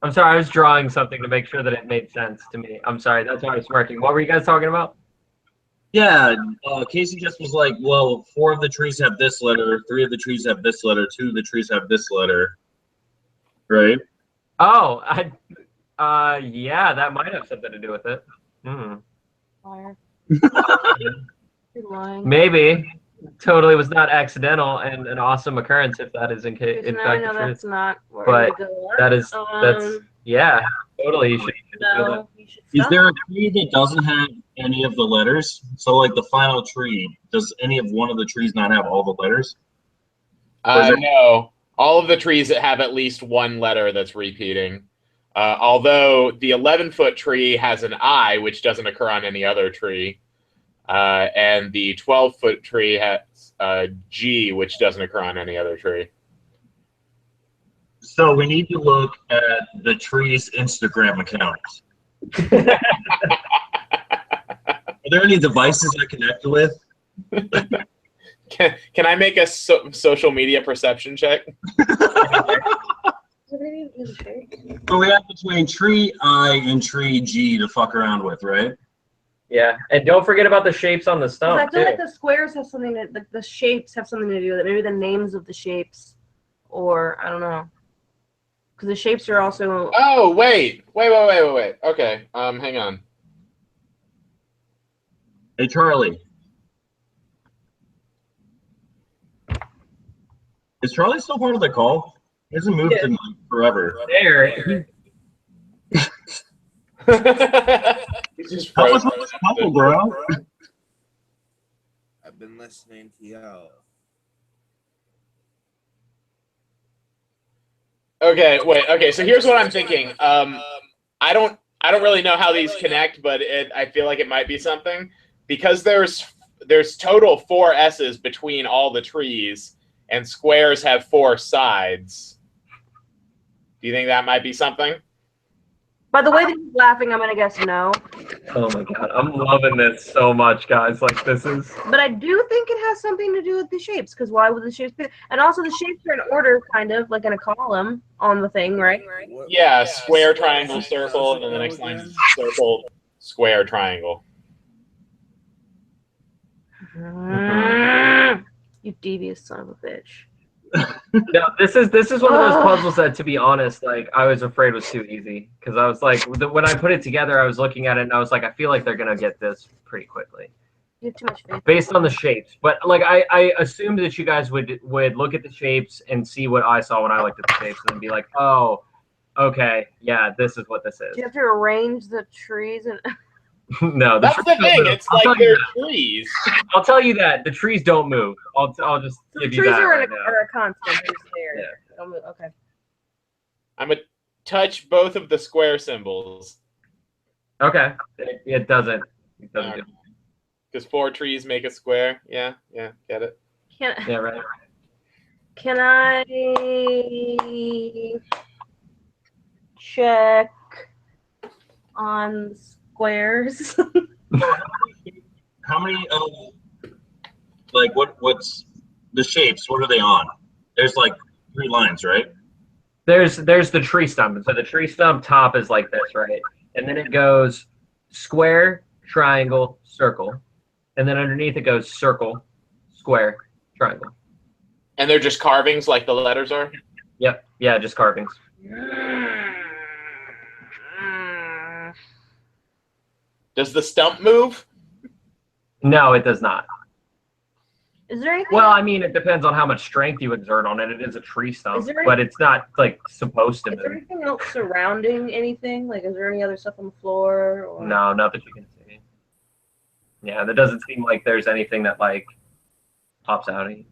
I'm sorry. I was drawing something to make sure that it made sense to me. I'm sorry. That's why I was smirking. What were you guys talking about? Yeah, Casey just was like, well, 4 of the trees have this letter, 3 of the trees have this letter, 2 of the trees have this letter, right? Oh, yeah, that might have something to do with it. Liar. You're lying. Maybe. Totally was not accidental and an awesome occurrence if that is in fact Now I know the truth. that's not where But to go. that's yeah, totally. You should do that. No, you should Is stop. there a tree that doesn't have any of the letters? So like the final tree, does any of one of the trees not have all the letters? No. All of the trees that have at least one letter that's repeating. Although the 11-foot tree has an I, which doesn't occur on any other tree. And the 12-foot tree has G, which doesn't occur on any other tree. So we need to look at the tree's Instagram accounts. Are there any devices I connect with? Can I make a social media perception check? So we have between tree I and tree G to fuck around with, right? Yeah, and don't forget about the shapes on the stump. I feel like the squares have something to, the shapes have something to do with it. Maybe the names of the shapes, or I don't know. Because the shapes are also. Oh, wait. Okay, hang on. Hey, Charlie. Is Charlie still part of the call? He hasn't moved in like forever. There. He's just How was frozen. this couple, bro? I've been listening to y'all. Okay, wait. Okay, so here's what I'm thinking. I don't really know how these connect, but I feel like it might be something because there's total 4 S's between all the trees, and squares have 4 sides. Do you think that might be something? By the way that he's laughing, I'm gonna guess no. Oh my god, I'm loving this so much, guys. Like, this is... But I do think it has something to do with the shapes, because why would the shapes be? And also the shapes are in order, kind of, like in a column on the thing, right? Yeah, square, triangle, circle, and then the next line is circle, square, triangle. You devious son of a bitch. No, this is one of those puzzles that, to be honest, like, I was afraid was too easy. Because I was like, when I put it together, I was looking at it, and I was like, I feel like they're going to get this pretty quickly. You have too much faith. Based on the shapes. But, like, I assumed that you guys would look at the shapes and see what I saw when I looked at the shapes and then be like, oh, okay, yeah, this is what this is. Do you have to arrange the trees and... No, That's the thing. It's like they're trees. I'll tell you that the trees don't move. I'll just So give the you trees that are, right now. are a constant. They're just there. Yeah. They don't move. Okay. I'm gonna touch both of the square symbols. Okay, it doesn't. It doesn't do. Because 4 trees make a square. Yeah, get it. Yeah, right. Can I check on squares? How many of, like, what's the shapes? What are they on? There's like 3 lines, right? There's the tree stump, and so the tree stump top is like this, right? And then it goes square, triangle, circle, and then underneath it goes circle, square, triangle. And they're just carvings like the letters are? Yep. Yeah, just carvings. Does the stump move? No, it does not. Is there anything? Well, I mean, it depends on how much strength you exert on it. It is a tree stump, but it's not like supposed to Is there move. anything else surrounding anything? Like, is there any other stuff on the floor? Or... No, not that you can see. Yeah, that doesn't seem like there's anything that like pops out at you.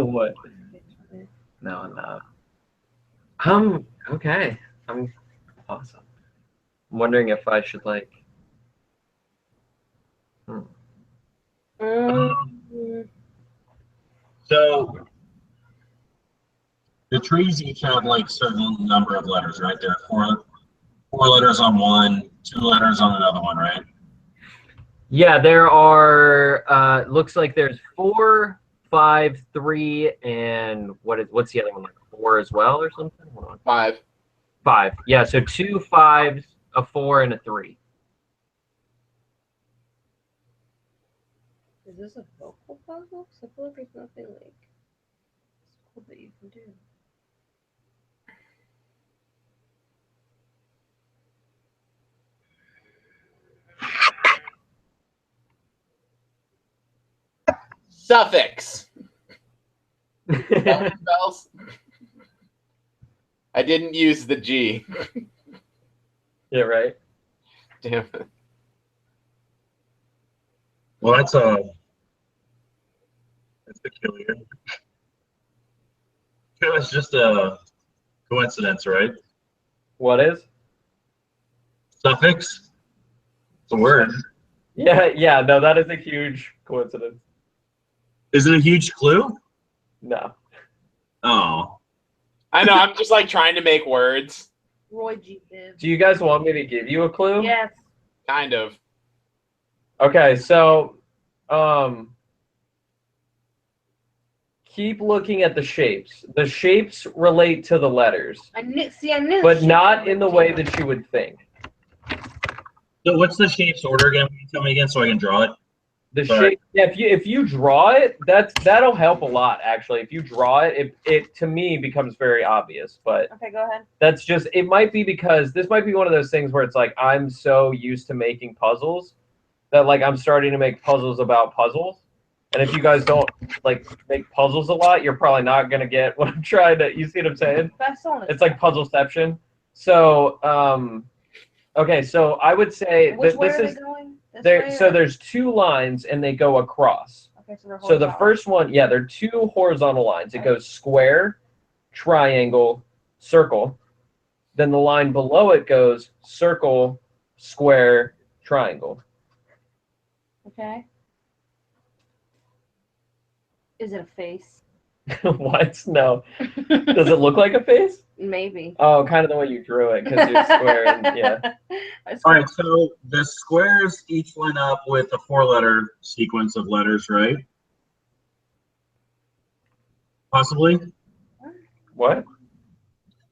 What? No. Okay. I'm awesome. I'm wondering if I should like. So the trees each have like certain number of letters, right? There are four letters on one, 2 letters on another one, right? Yeah, there are. Looks like there's 4, 5, 3, and what's the other one? Like 4 as well, or something? Hold on. 5. 5. Yeah, so 2 5s, a 4, and a 3. Is this a vocal puzzle? Because I feel like there's nothing like cool that you can do. Suffix. Bells. I didn't use the G. Yeah, right. Damn it. Well, that's peculiar. It's just a coincidence, right? What is? Suffix. It's a word. Yeah, no, that is a huge coincidence. Is it a huge clue? No. Oh. I know. I'm just like trying to make words. Roy G. Biv. Do you guys want me to give you a clue? Yes. Kind of. Okay, so keep looking at the shapes. The shapes relate to the letters, I knew. but not in the way that you would think. So what's the shape's order again? Can you tell me again so I can draw it? The Sorry. shape, yeah, if you draw it, that'll help a lot actually. If you draw it, it to me becomes very obvious. But Okay, go ahead. that's just, it might be because this might be one of those things where it's like I'm so used to making puzzles that like I'm starting to make puzzles about puzzles. And if you guys don't like make puzzles a lot, you're probably not gonna get what I'm trying to. You see what I'm saying? That's on it. It's like puzzleception. So okay, so I would say Which that way this are is they going? This there. way So or- there's two lines and they go across. Okay, so they're So the horizontal. first one, yeah, there are two horizontal lines. It goes square, triangle, circle. Then the line below it goes circle, square, triangle. Okay. Is it a face? What? No. Does it look like a face? Maybe. Oh, kind of the way you drew it, because you're square and yeah. All right, so the squares each line up with a 4-letter sequence of letters, right? Possibly. What?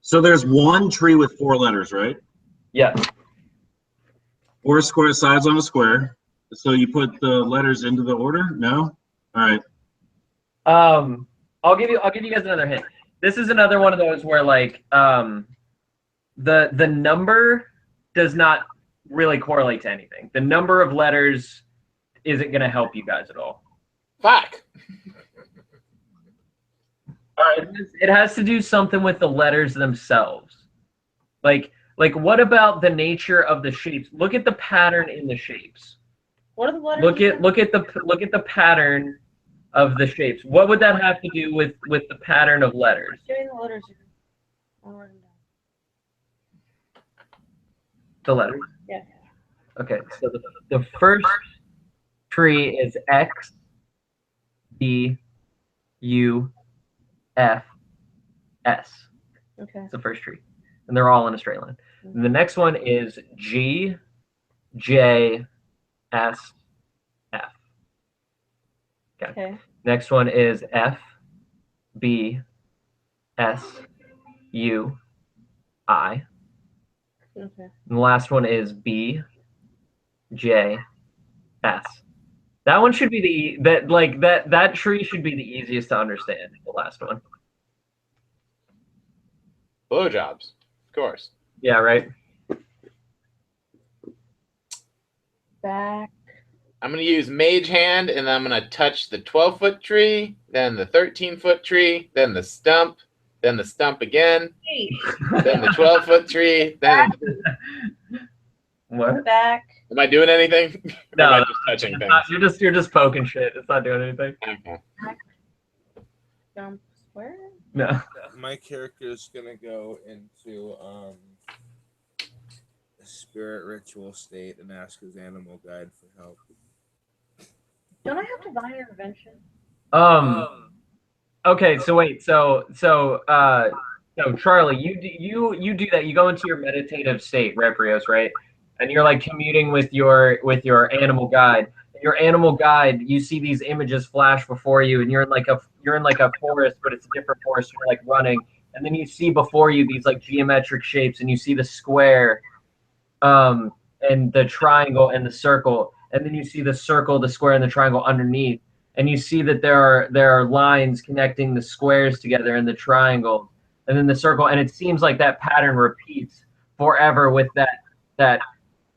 So there's one tree with 4 letters, right? Yeah. 4 square sides on a square. So you put the letters into the order? No? All right. I'll give you guys another hint. This is another one of those where like the number does not really correlate to anything. The number of letters isn't going to help you guys at all. Fuck. All right. It has to do something with the letters themselves. Like what about the nature of the shapes? Look at the pattern in the shapes. What are the letters? Look at the pattern of the shapes. What would that have to do with the pattern of letters? Give me the letters here. I'll write them down. The letters. Yeah. Okay, so the first tree is X, B, U, F, S. Okay. It's the first tree, and they're all in a straight line. And the next one is G, J, S, F. Okay. Next one is F, B, S, U, I. Okay. And the last one is B, J, S. That one should be that tree should be the easiest to understand. The last one. Blowjobs, of course. Yeah, right. Back. I'm going to use Mage Hand, and I'm going to touch the 12-foot tree, then the 13-foot tree, then the stump again, Hey. then the 12-foot tree, then... What? Back. Am I doing anything? No, or am I just touching things? You're just poking shit. It's not doing anything. Okay. Jump square. No. My character is gonna go into a spirit ritual state and ask his animal guide for help. Don't I have divine intervention? Okay, so wait, so Charlie, you do that. You go into your meditative state, Reprious, right? And you're like communing with your animal guide. Your animal guide, you see these images flash before you, and you're in like a forest, but it's a different forest. You're like running, and then you see before you these like geometric shapes, and you see the square, and the triangle and the circle, and then you see the circle, the square, and the triangle underneath, and you see that there are lines connecting the squares together and the triangle, and then the circle, and it seems like that pattern repeats forever with that.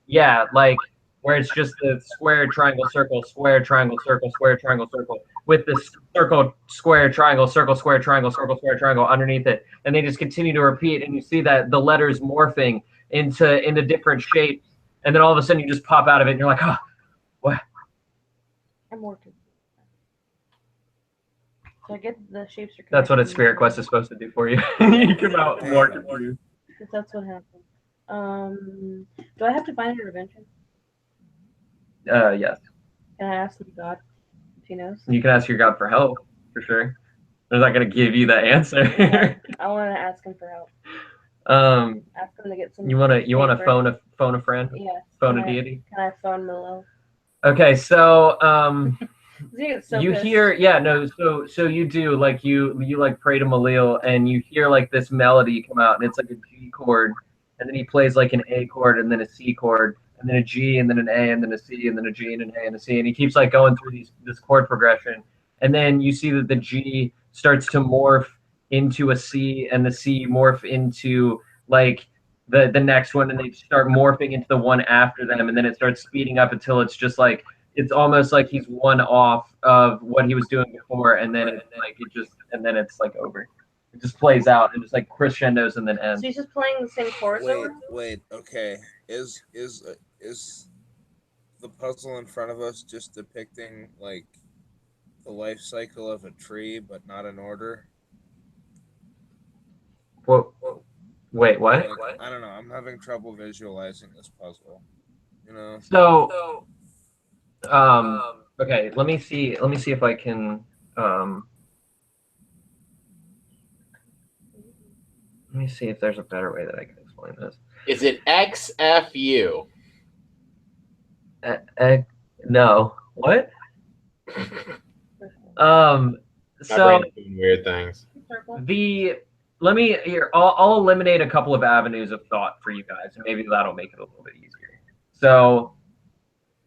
Yeah, like where it's just the square, triangle, circle, square, triangle, circle, square, triangle, circle, with the circle, square, triangle, circle, square, triangle, circle, square, triangle underneath it, and they just continue to repeat, and you see that the letters morphing into different shapes, and then all of a sudden you just pop out of it, and you're like, oh, what? I'm working. So I get the shapes are. That's what a connected. spirit quest is supposed to do for you. You come out more confused. Because that's what happened. Do I have to find an intervention? Yes. Can I ask the god if he knows? You can ask your god for help, for sure. They're not going to give you the answer. I want to ask him for help. Ask him to get some. You want to phone a friend? Yes. Phone a deity? Can I phone Milo? Okay, so you pissed. hear so you do like you like pray to Malil and you hear like this melody come out and it's like a G chord and then he plays like an A chord and then a C chord and then a G and then an A and then a C and then a G and an A and a C and he keeps like going through this chord progression and then you see that the G starts to morph into a C and the C morph into like the next one and they start morphing into the one after them and then it starts speeding up until it's just like it's almost like he's one off of what he was doing before, and then it's like over. It just plays out and it's like crescendos and then ends. So he's just playing the same chords. Wait. Okay. Is the puzzle in front of us just depicting like the life cycle of a tree, but not in order? Wait, what? Like, I don't know. I'm having trouble visualizing this puzzle. You know. So. Okay, let me see if I can let me see if there's a better way that I can explain this. Is it XFU? No. What? So weird things. I'll eliminate a couple of avenues of thought for you guys, and maybe that'll make it a little bit easier. So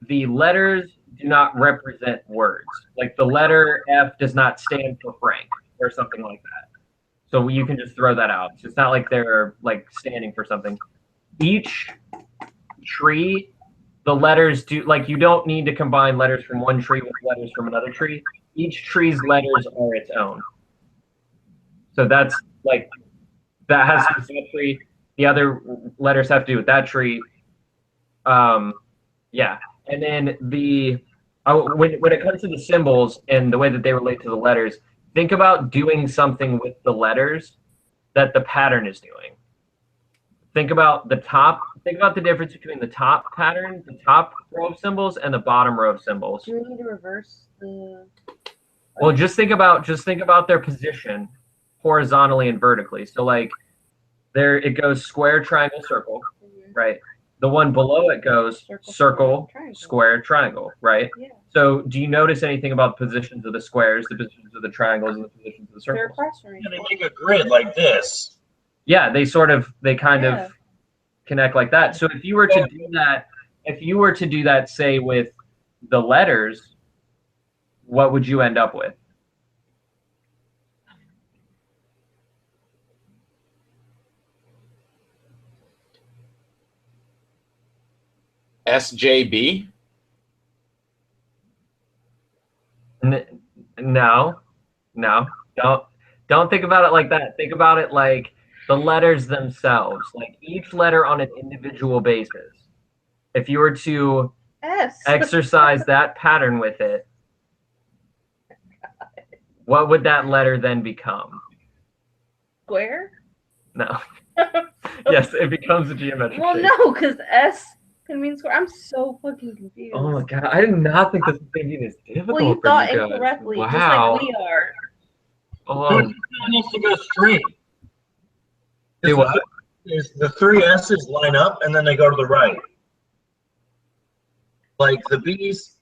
the letters do not represent words. Like the letter F does not stand for Frank or something like that. So you can just throw that out. It's not like they're like standing for something. Each tree, the letters do like you don't need to combine letters from one tree with letters from another tree. Each tree's letters are its own. So that's like that has to do with that tree. The other letters have to do with that tree. Yeah. And then when it comes to the symbols and the way that they relate to the letters, think about doing something with the letters that the pattern is doing. Think about the difference between the top pattern, the top row of symbols, and the bottom row of symbols. Do we need to reverse the? Well, just think about their position horizontally and vertically. So like there it goes square, triangle, circle, right? The one below it goes circle, square, triangle, right? Yeah. So do you notice anything about the positions of the squares, the positions of the triangles, and the positions of the circles? Yeah, they make a grid like this. Yeah, they kind of connect like that. So if you were to do that, say with the letters, what would you end up with? SJB? No. Don't think about it like that. Think about it like the letters themselves, like each letter on an individual basis. If you were to exercise that pattern with it, what would that letter then become? Square? No. Yes, it becomes a geometric shape. No, because S can mean square. I'm so fucking confused. Oh my god, I did not think this thinking is difficult. Well, you for thought you guys. incorrectly, Wow. just like we are. It needs to go straight. Do what? The three S's line up and then they go to the right. Like the B's,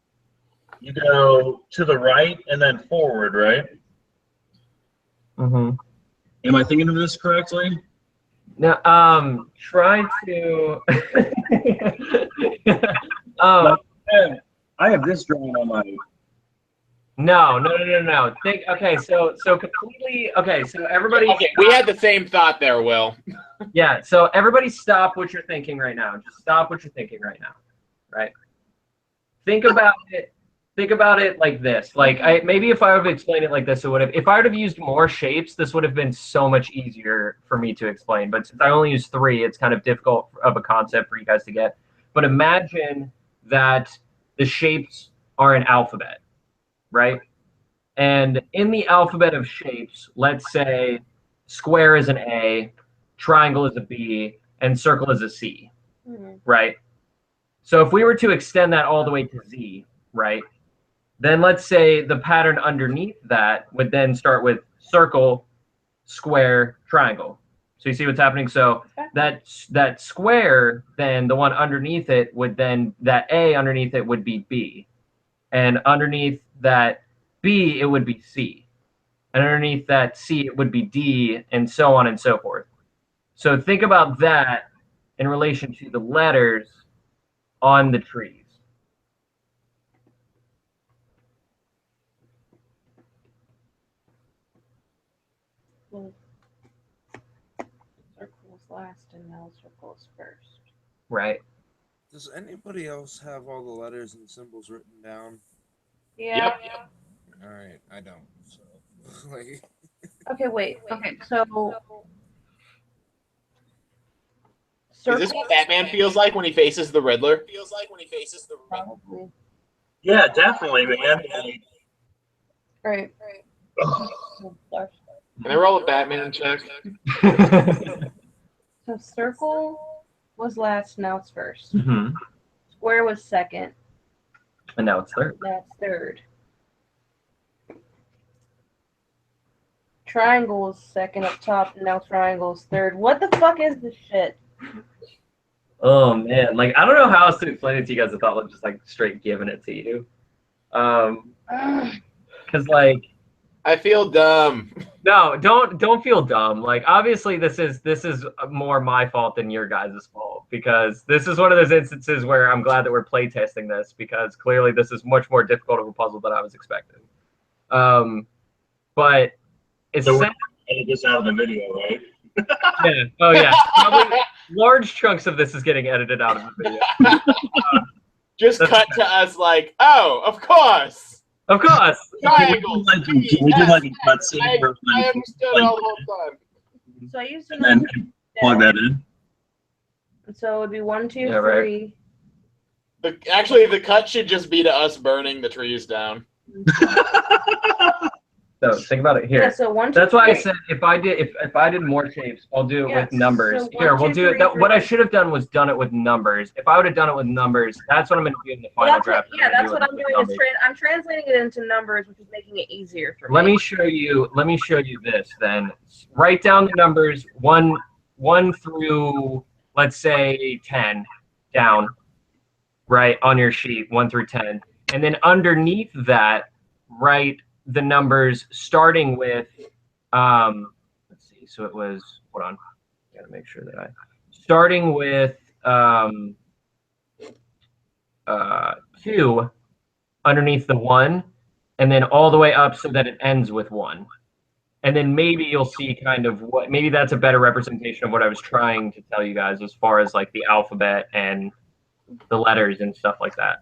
you go to the right and then forward, right? Mm-hmm. Am I thinking of this correctly? No, try to. I have this drawing on my. No. Okay, so completely. Okay, so everybody. Okay, we had the same thought there, Will. Yeah, so everybody stop what you're thinking right now. Just stop what you're thinking right now, right? Think about it. Think about it like this. Like maybe if I would have explained it like this, it would have. If I would have used more shapes, this would have been so much easier for me to explain. But since I only used 3, it's kind of difficult of a concept for you guys to get. But imagine that the shapes are an alphabet, right? And in the alphabet of shapes, let's say square is an A, triangle is a B, and circle is a C, right? So if we were to extend that all the way to Z, right, then let's say the pattern underneath that would then start with circle, square, triangle. So you see what's happening? So that square, then the one underneath it would then, that A underneath it would be B. And underneath that B, it would be C. And underneath that C, it would be D, and so on and so forth. So think about that in relation to the letters on the trees. Well, circle was last and now circle is first. Right. Does anybody else have all the letters and symbols written down? Yeah. Yep. All right, I don't. So, like, Okay, wait. Okay, so Is circle. this what Batman feels like when he faces the Riddler? Probably. Yeah, definitely, man. Right. Can I roll a Batman check? So circle was last, now it's first. Mm-hmm. Square was second, And now it's third. now it's third. Triangle was second up top, and now triangle is third. What the fuck is this shit? Oh man, like I don't know how else to explain it to you guys without like, just like straight giving it to you. Cause like I feel dumb. no, don't feel dumb. Like obviously this is more my fault than your guys' fault because this is one of those instances where I'm glad that we're playtesting this because clearly this is much more difficult of a puzzle than I was expecting. But it's So we're edit this out of the video, right? yeah. Oh yeah. Probably large chunks of this is getting edited out of the video. Just cut to us like, oh, of course. Of course. Triangles. Can we do like a cutscene where I understood it all the whole time. So I used to and then plug that in? So it would be 1, 2, Yeah, right. 3. Actually, the cut should just be to us burning the trees down. So think about it here. Yeah, so 1, 2, That's why I 3. said if I did more shapes, I'll do it Yeah, with numbers. so Here, 1, we'll 2, do it. 3, What I 3. should have done was done it with numbers. If I would have done it with numbers, that's what I'm going to do in the final draft. That's what I'm doing. I'm translating it into numbers, which is making it easier for me. Let me show you this then. Write down the numbers one through, let's say 10 down, right, on your sheet, 1 through 10. And then underneath that, write the numbers starting with let's see, so it was, hold on, gotta make sure that starting with 2 underneath the 1 and then all the way up so that it ends with 1, and then maybe you'll see kind of what, maybe that's a better representation of what I was trying to tell you guys as far as like the alphabet and the letters and stuff like that.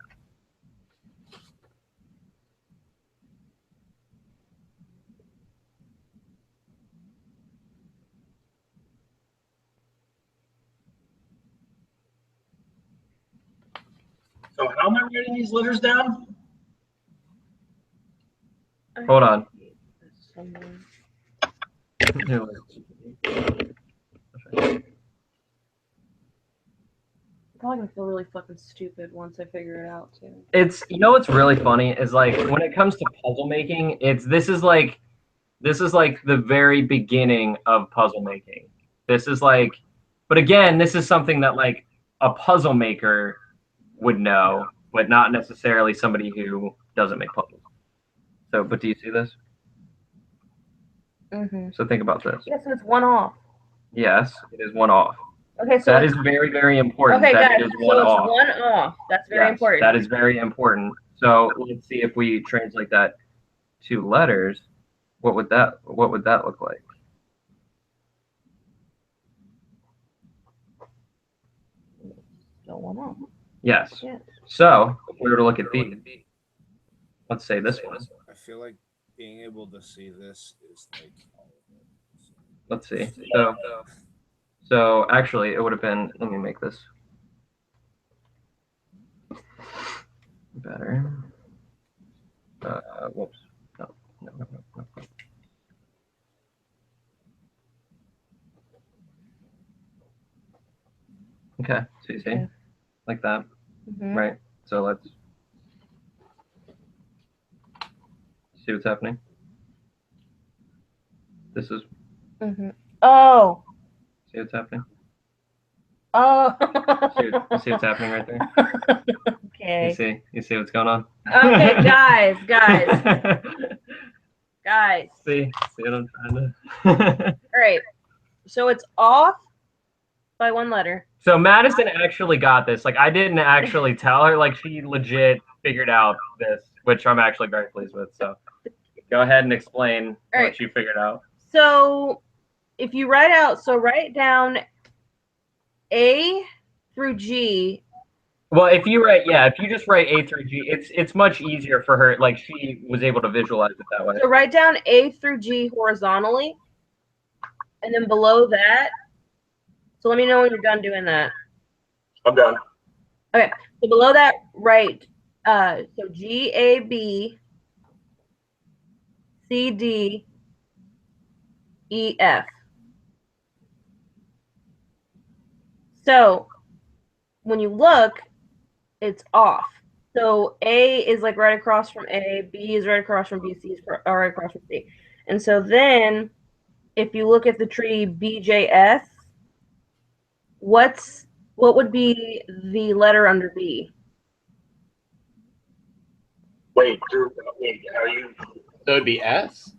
So how am I writing these letters down? Hold on. I'm probably gonna feel really fucking stupid once I figure it out too. It's, you know what's really funny is like when it comes to puzzle making, this is like the very beginning of puzzle making. This is like, but again, this is something that like a puzzle maker would know, but not necessarily somebody who doesn't make puzzles. So, but do you see this? Mm-hmm. So think about this. Yeah, so it's 1 off. Yes, it is 1 off. Okay, so that is very, very important. Okay, that guys, it is so 1 it's off. 1 off. That's very important. That is very important. So let's see if we translate that to letters. What would that look like? Still 1 off. Yes. Yeah. So if we were to look at these, let's say this one. I feel like being able to see this is like all of it. Let's see. So actually, it would have been. Let me make this better. whoops. No. Okay, so you see, Okay. like that, Mhm. right? So let's see what's happening. This is, Mhm. Oh. see what's happening? Oh. You see what's happening right there? Okay. You see what's going on? Okay, guys. See what I'm trying to... All right. So it's off by one letter. So Madison actually got this. Like, I didn't actually tell her. Like, she legit figured out this, which I'm actually very pleased with. So go ahead and explain right. what you figured out. So if you write down A through G. Well, if you just write A through G, it's much easier for her. Like, she was able to visualize it that way. So write down A through G horizontally, and then below that. So let me know when you're done doing that. I'm done. Okay. So below that, write so G A B C D E F. So when you look, it's off. So A is like right across from A, B is right across from B, C is right across from C. And so then if you look at the tree BJS, what would be the letter under B? Wait, are you? So it'd be S?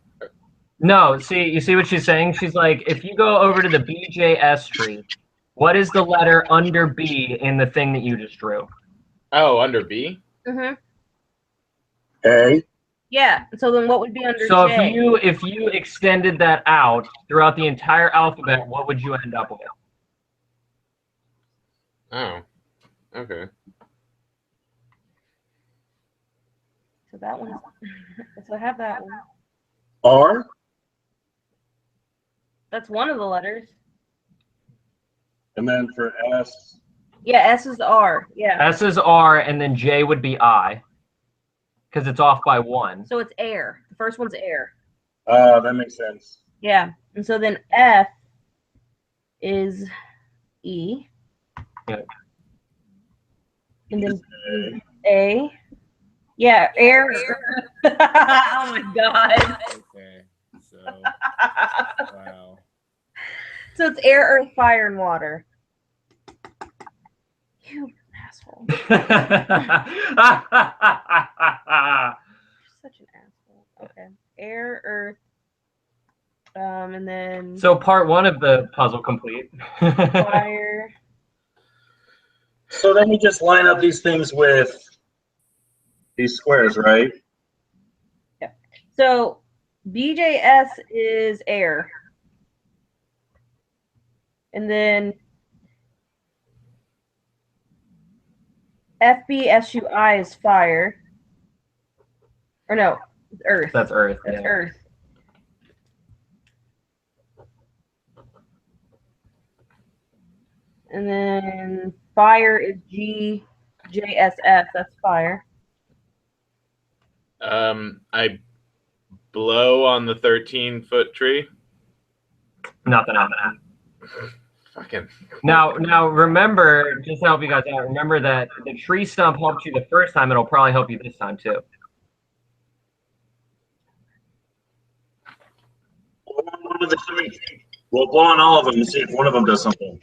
No, you see what she's saying? She's like, if you go over to the BJS tree, what is the letter under B in the thing that you just drew? Oh, under B? Mm-hmm. A. Yeah. So then what would be under So J? if you extended that out throughout the entire alphabet, what would you end up with? Oh, okay. So that one. So I have that one. R. That's one of the letters. And then for S. Yeah, S is R. Yeah. S is R, and then J would be I, because it's off by one. So it's air. The first one's air. That makes sense. Yeah. And so then F is E. Yeah. And then A. Yeah, air. Oh my god. Okay. So, wow. So it's air, earth, fire, and water. You asshole. You're such an asshole. Okay. Air, earth, and then So part one of the puzzle complete. fire. So then you just line up these things with these squares, right? Yeah. So BJS is air. And then FBSUI is fire. Or no, it's earth. That's Earth. That's Yeah. earth. And then fire is GJSF. That's fire. I blow on the 13-foot tree. Nothing on that. Fucking. Now remember, just to help you guys out, remember that the tree stump helped you the first time, it'll probably help you this time too. We'll blow on all of them and see if one of them does something.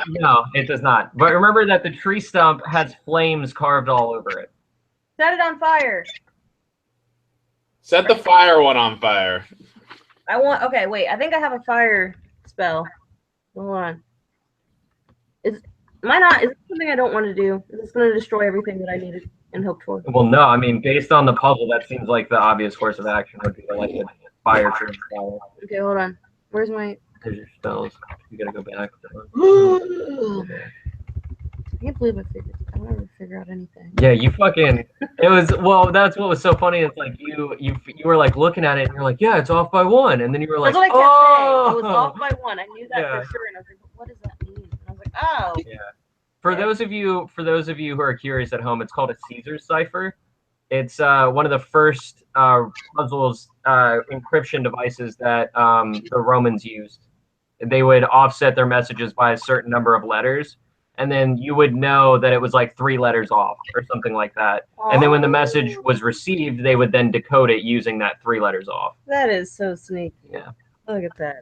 No, it does not. But remember that the tree stump has flames carved all over it. Set it on fire. Set the fire one on fire. Okay, wait. I think I have a fire spell. Hold on. Is it something I don't want to do? Is this going to destroy everything that I needed and hoped for? Well, no, I mean, based on the puzzle, that seems like the obvious course of action would be to like a fire tree spell. Okay, hold on. Where's my... There's your spells. You gotta go back. I can't believe I don't ever figure out anything. Yeah, you fucking. It was that's what was so funny. It's like you were like looking at it and you're like, yeah, it's off by one, and then you were like, That's what I kept saying. It was oh. off by one. I knew that Yeah. for sure, and I was like, what does that mean? And I was like, oh. Yeah. For those of you who are curious at home, it's called a Caesar's cipher. It's one of the first puzzles encryption devices that the Romans used. They would offset their messages by a certain number of letters, and then you would know that it was like 3 letters off or something like that. And then when the message was received, they would then decode it using that 3 letters off. That is so sneaky. Yeah. Look at that.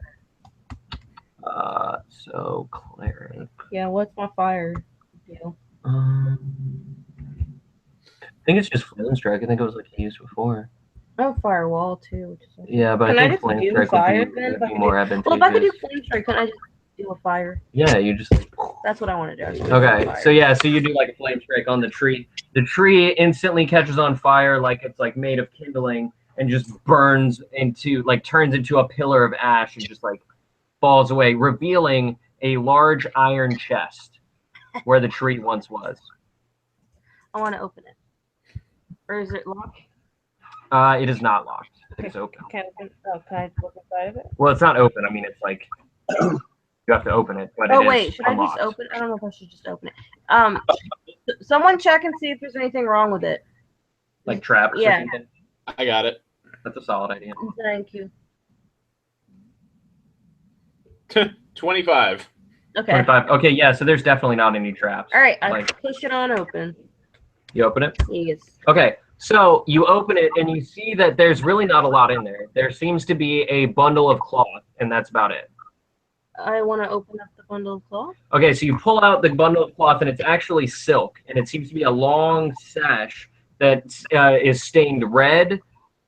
So cleric. Yeah, what's my fire deal? I think it's just flame strike. I think it was like he used before. Oh, firewall too. Which is like... Yeah, but can I I think just flame do strike fire would then? be more advantageous. Well, if I could do flame strike, couldn't I just do a fire? Yeah, you just. That's what I want to do. Okay, so yeah, so you do like a flame strike on the tree. The tree instantly catches on fire, like it's like made of kindling, and just burns into, like turns into a pillar of ash and just like falls away, revealing a large iron chest where the tree once was. I want to open it. Or is it locked? It is not locked. It's open. Can I look inside of it? Well, it's not open. I mean, it's like you have to open it. But Oh it wait, is should I unlocked. just open? I don't know if I should just open it. Someone check and see if there's anything wrong with it. Like traps Yeah. or something? I got it. That's a solid idea. Thank you. 25. Okay. 25. Okay, yeah, so there's definitely not any traps. All right, I Like, push it on open. you open it? Yes. Okay, so you open it and you see that there's really not a lot in there. There seems to be a bundle of cloth, and that's about it. I want to open up the bundle of cloth. Okay, so you pull out the bundle of cloth, and it's actually silk, and it seems to be a long sash that is stained red,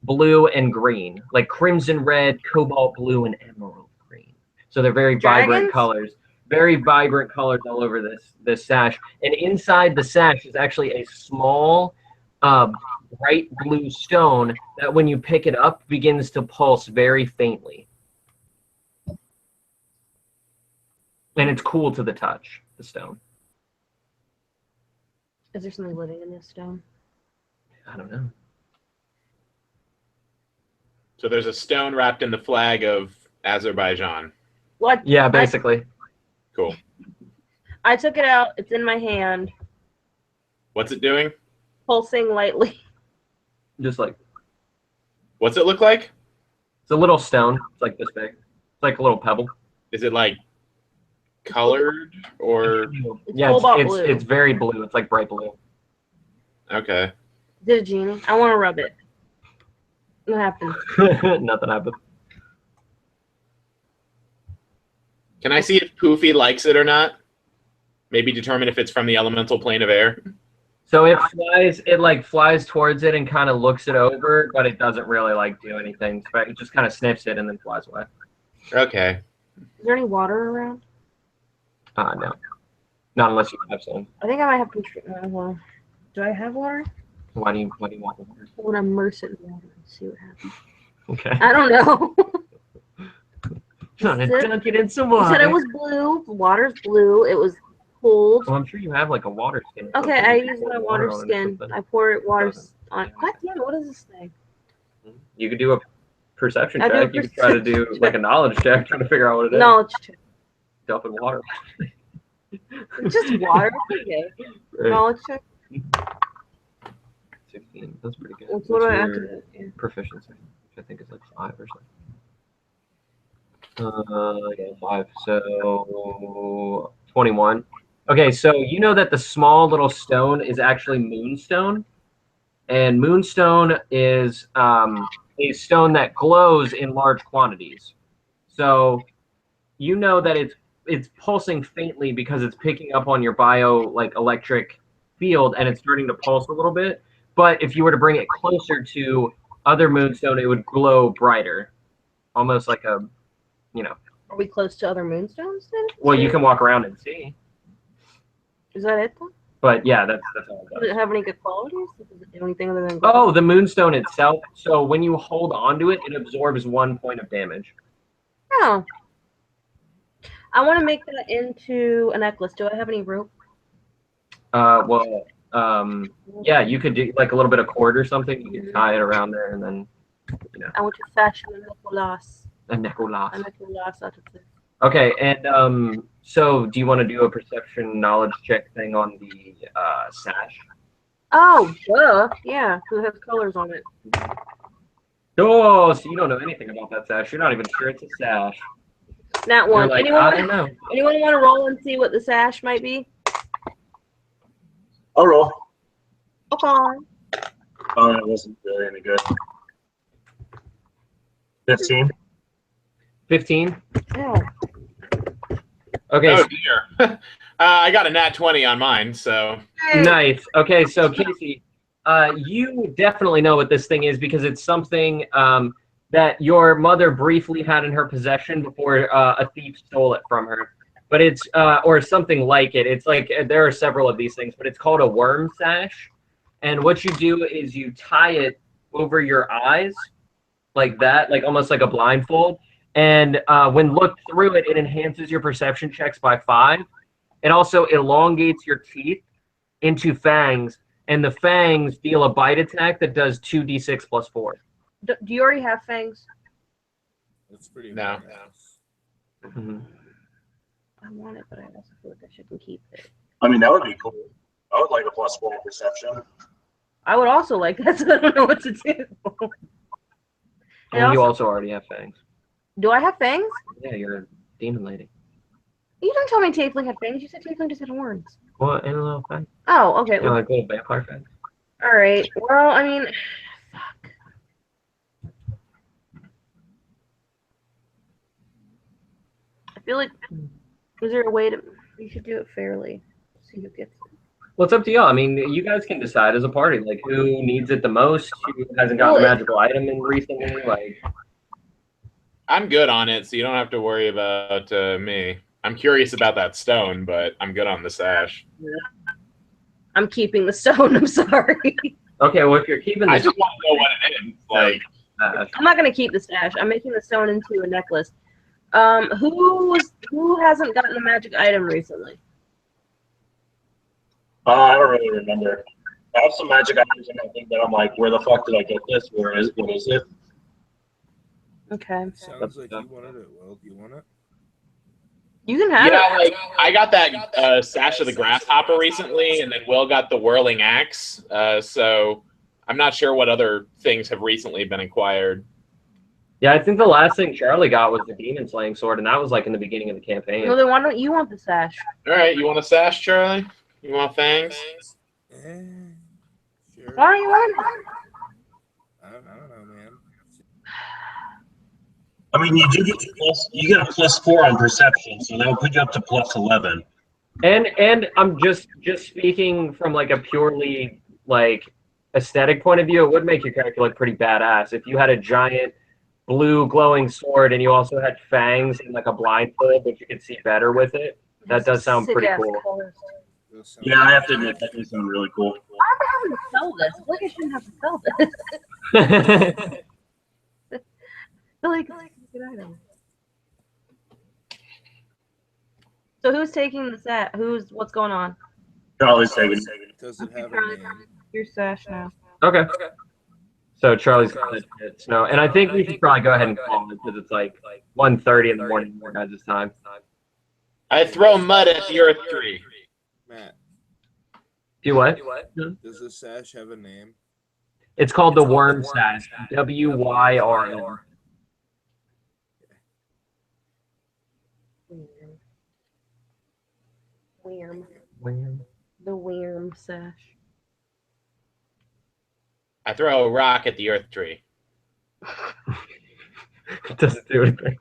blue, and green, like crimson red, cobalt blue, and emerald green. So they're very vibrant Dragons? colors. Very vibrant colors all over this sash. And inside the sash is actually a small, bright blue stone that when you pick it up begins to pulse very faintly. And it's cool to the touch, the stone. Is there something living in this stone? I don't know. So there's a stone wrapped in the flag of Azerbaijan. What? Yeah, basically. Cool. I took it out. It's in my hand, What's it doing? pulsing lightly. Just like, What's it look like? it's a little stone. It's like this big. It's like a little pebble. Is it like colored or Yeah, cobalt it's, blue. it's very blue. It's like bright blue. okay? Did a genie? I want to rub it. What happened? Nothing happened. Can I see if Poofy likes it or not? Maybe determine if it's from the elemental plane of air. So it flies. It like flies towards it and kind of looks it over, but it doesn't really like do anything. But it just kind of sniffs it and then flies away. Okay. Is there any water around? No, not unless you have some. I think I might have to. Well, do I have water? Why do you want water? I want to immerse it in water and see what happens. Okay. I don't know. Trying to Said- dunk it in some You water. said it was blue. The water's blue. It was cold. Well, I'm sure you have like a water skin. or Okay, something. I You use pour my water water on it or skin. something. I pour it water Doesn't. on. God damn it! What is this thing? You could do a perception I do a check. You could try to do perception like a knowledge check, trying to figure out what it is. Knowledge check. Dump in water. It's just water. Okay. Right. Knowledge check. 16. That's pretty good. What do I What's have to your do? Yeah. proficiency, which I think is like 5 or something. Yeah, 5. So 21. Okay, so you know that the small little stone is actually moonstone, and moonstone is a stone that glows in large quantities. So you know that it's pulsing faintly because it's picking up on your bio like electric field and it's starting to pulse a little bit. But if you were to bring it closer to other moonstone, it would glow brighter, almost like a, you know. Are we close to other moonstones then? Well, you can walk around and see. Is that it though? But yeah, that's all it Does does. it have any good qualities? Does it do anything other than glow? Oh, the moonstone itself. So when you hold onto it, it absorbs 1 point of damage. Oh. I want to make that into a necklace. Do I have any rope? Yeah, you could do like a little bit of cord or something. You could tie it around there and then, you know, I want to fashion a necklace. a necklace. A necklace out of this. Okay, and so do you want to do a perception knowledge check thing on the sash? Oh, duh. Yeah, because it has colors on it. Oh, so you don't know anything about that sash. You're not even sure it's a sash. That You're one. like, anyone, I don't know. anyone want to roll and see what the sash might be? I'll roll. Okay. Oh, that wasn't really any good. 15. 15? Yeah. Okay, Oh dear. I got a nat 20 on mine, so. nice. Okay, so Casey, you definitely know what this thing is because it's something that your mother briefly had in her possession before a thief stole it from her. But it's, or something like it. It's like, there are several of these things, but it's called a worm sash. And what you do is you tie it over your eyes like that, like almost like a blindfold. And when looked through it, it enhances your perception checks by 5. It also elongates your teeth into fangs, and the fangs deal a bite attack that does 2d6 plus 4. Do you already have fangs? That's pretty No. badass. Mm-hmm. I want it, but I also feel like I shouldn't keep it. I mean, that would be cool. I would like a +4 perception. I would also like that, so I don't know what to do. And you also already have fangs. Do I have fangs? Yeah, you're a demon lady. You didn't tell me Tiefling had fangs. You said Tiefling just had horns. Well, and a little fang. Oh, okay. You know, like little vampire fangs. All right. Well, I mean, fuck. I feel like, is there a way to? You should do it fairly. See who gets it. Well, it's up to y'all. I mean, you guys can decide as a party, like who needs it the most, who hasn't gotten a magical item in recently, like. I'm good on it, so you don't have to worry about me. I'm curious about that stone, but I'm good on the sash. I'm keeping the stone. I'm sorry. Okay, well, if you're keeping I this, just want to know what it is. Like, I'm not gonna keep the stash. I'm making the stone into a necklace. Who hasn't gotten a magic item recently? I don't really remember. I have some magic items and I think that I'm like, where the fuck did I get this? What is it? Okay. Sounds like you wanted it, Will. Do you want it? You can have yeah, it. like I got that sash of the grasshopper recently, and then Will got the whirling axe. So I'm not sure what other things have recently been acquired. yeah, I think the last thing Charlie got was the demon slaying sword, and that was like in the beginning of the campaign. Well, then why don't you want the sash? All right, you want a sash, Charlie? You want fangs? Sure. Why don't you want it? I don't know, man. I mean, you get a +4 on perception, so that would put you up to +11. And I'm just speaking from like a purely like aesthetic point of view, it would make your character look pretty badass if you had a giant blue glowing sword and you also had fangs and like a blindfold, but you could see better with it. That does sound pretty Sick-ass cool. colors. Yeah, I have to admit that does sound really cool. Why am I having to sell this? I feel like I shouldn't have to sell this. I feel like it's a good item. So who's taking the set? What's going on? Charlie's taking it. Does it have a Charlie, name? your sash now. Okay. So Charlie's got it. Snow, and I think we should probably go ahead and call it because it's like 1:30 in the morning, your guys' time. I throw mud at the earth tree. Matt, Do what? does the sash have a name? It's called the Worm Sash. WYRM. Worm. The worm sash. I throw a rock at the earth tree. It doesn't do anything.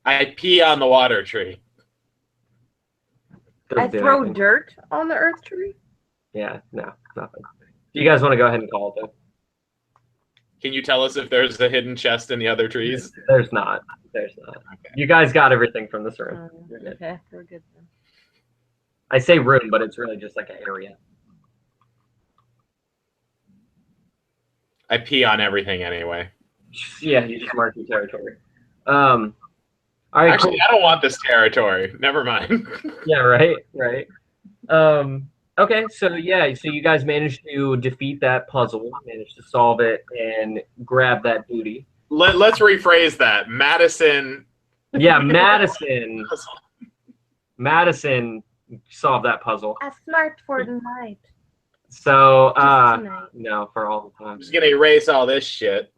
I pee on the water tree. I Doesn't do throw anything. dirt on the earth tree? Yeah, no, nothing. Do you guys want to go ahead and call it? Can you tell us if there's a hidden chest in the other trees? There's not. There's not. Okay. You guys got everything from this room. You're good. Okay, we're good then. I say room, but it's really just like an area. I pee on everything anyway. Yeah, you just mark your territory. All right, Actually, cool. I don't want this territory. Never mind. Yeah, right. Okay, so yeah, so you guys managed to defeat that puzzle, managed to solve it, and grab that booty. Let's rephrase that. Madison Yeah, Madison solved that puzzle. A smart for tonight. So, Just tonight. no, for all the time. I'm just gonna erase all this shit.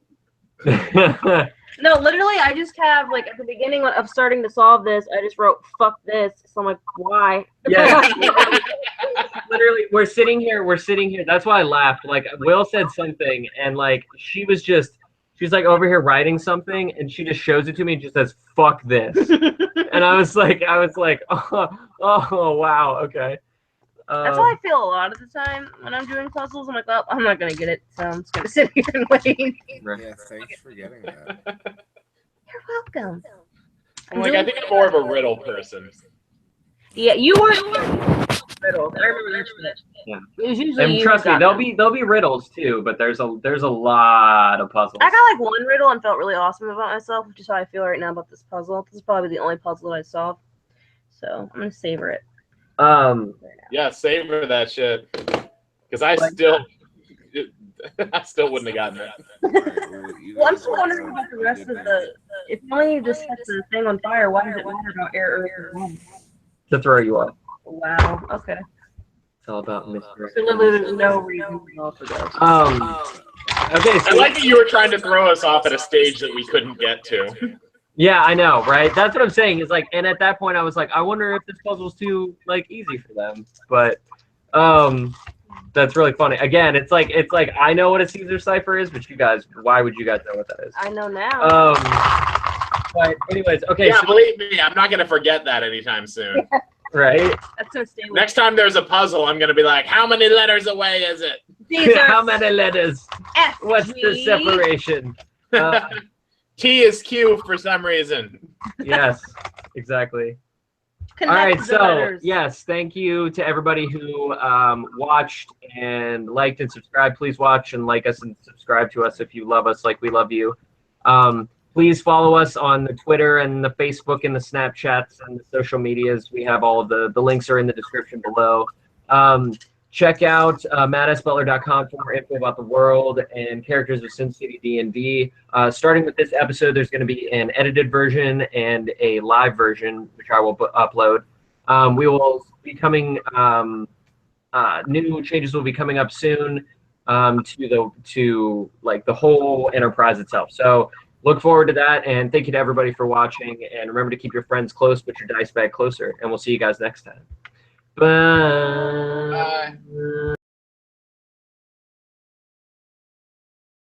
No, literally, I just have, like, at the beginning of starting to solve this, I just wrote, fuck this. So I'm like, why? Yeah. Literally, we're sitting here. That's why I laughed. Like, Will said something, and, like, she's like over here writing something, and she just shows it to me and just says, fuck this. And I was like, oh, wow, okay. That's how I feel a lot of the time when I'm doing puzzles. I'm like, oh, I'm not going to get it, so I'm just going to sit here and wait. Yeah, thanks for getting that. You're welcome. I think I'm more of a riddle person. Yeah, you were riddles. I remember that shit. Yeah. It was usually And you trust who me, got there'll be riddles too, but there's a lot of puzzles. I got like one riddle and felt really awesome about myself, which is how I feel right now about this puzzle. This is probably the only puzzle that I solved, so I'm gonna savor it. Yeah, savor that shit, because I still wouldn't have gotten it. Well, I'm still wondering about the rest of the. If you only just set the thing on fire, why does it matter about air? To throw you off. Wow. Okay. It's all about mystery. So literally, there's no reason for this. Okay. So I like that you were trying to throw us off at a stage that we couldn't get to. Yeah, I know, right? That's what I'm saying. Is like, and at that point, I was like, I wonder if this puzzle's too like easy for them. But, that's really funny. Again, it's like I know what a Caesar cipher is, but you guys, why would you guys know what that is? I know now. But anyways, okay. Yeah, So, believe me, I'm not gonna forget that anytime soon. right? That's gonna stay with Next time there's a puzzle, I'm gonna be like, how many letters away is it? Caesar. How many letters? F, What's the G. separation? T is Q for some reason. Yes, exactly. Connect All right, the so letters. yes, thank you to everybody who watched and liked and subscribed. Please watch and like us and subscribe to us if you love us like we love you. Please follow us on the Twitter and the Facebook and the Snapchats and the social medias. We have all of the links are in the description below. Check out madisbutler.com for more info about the world and characters of Cin City D&D. Starting with this episode, there's going to be an edited version and a live version, which I will upload. We will be coming. New changes will be coming up soon to the whole enterprise itself. So look forward to that, and thank you to everybody for watching. And remember to keep your friends close, put your dice bag closer, and we'll see you guys next time. Bye. Bye.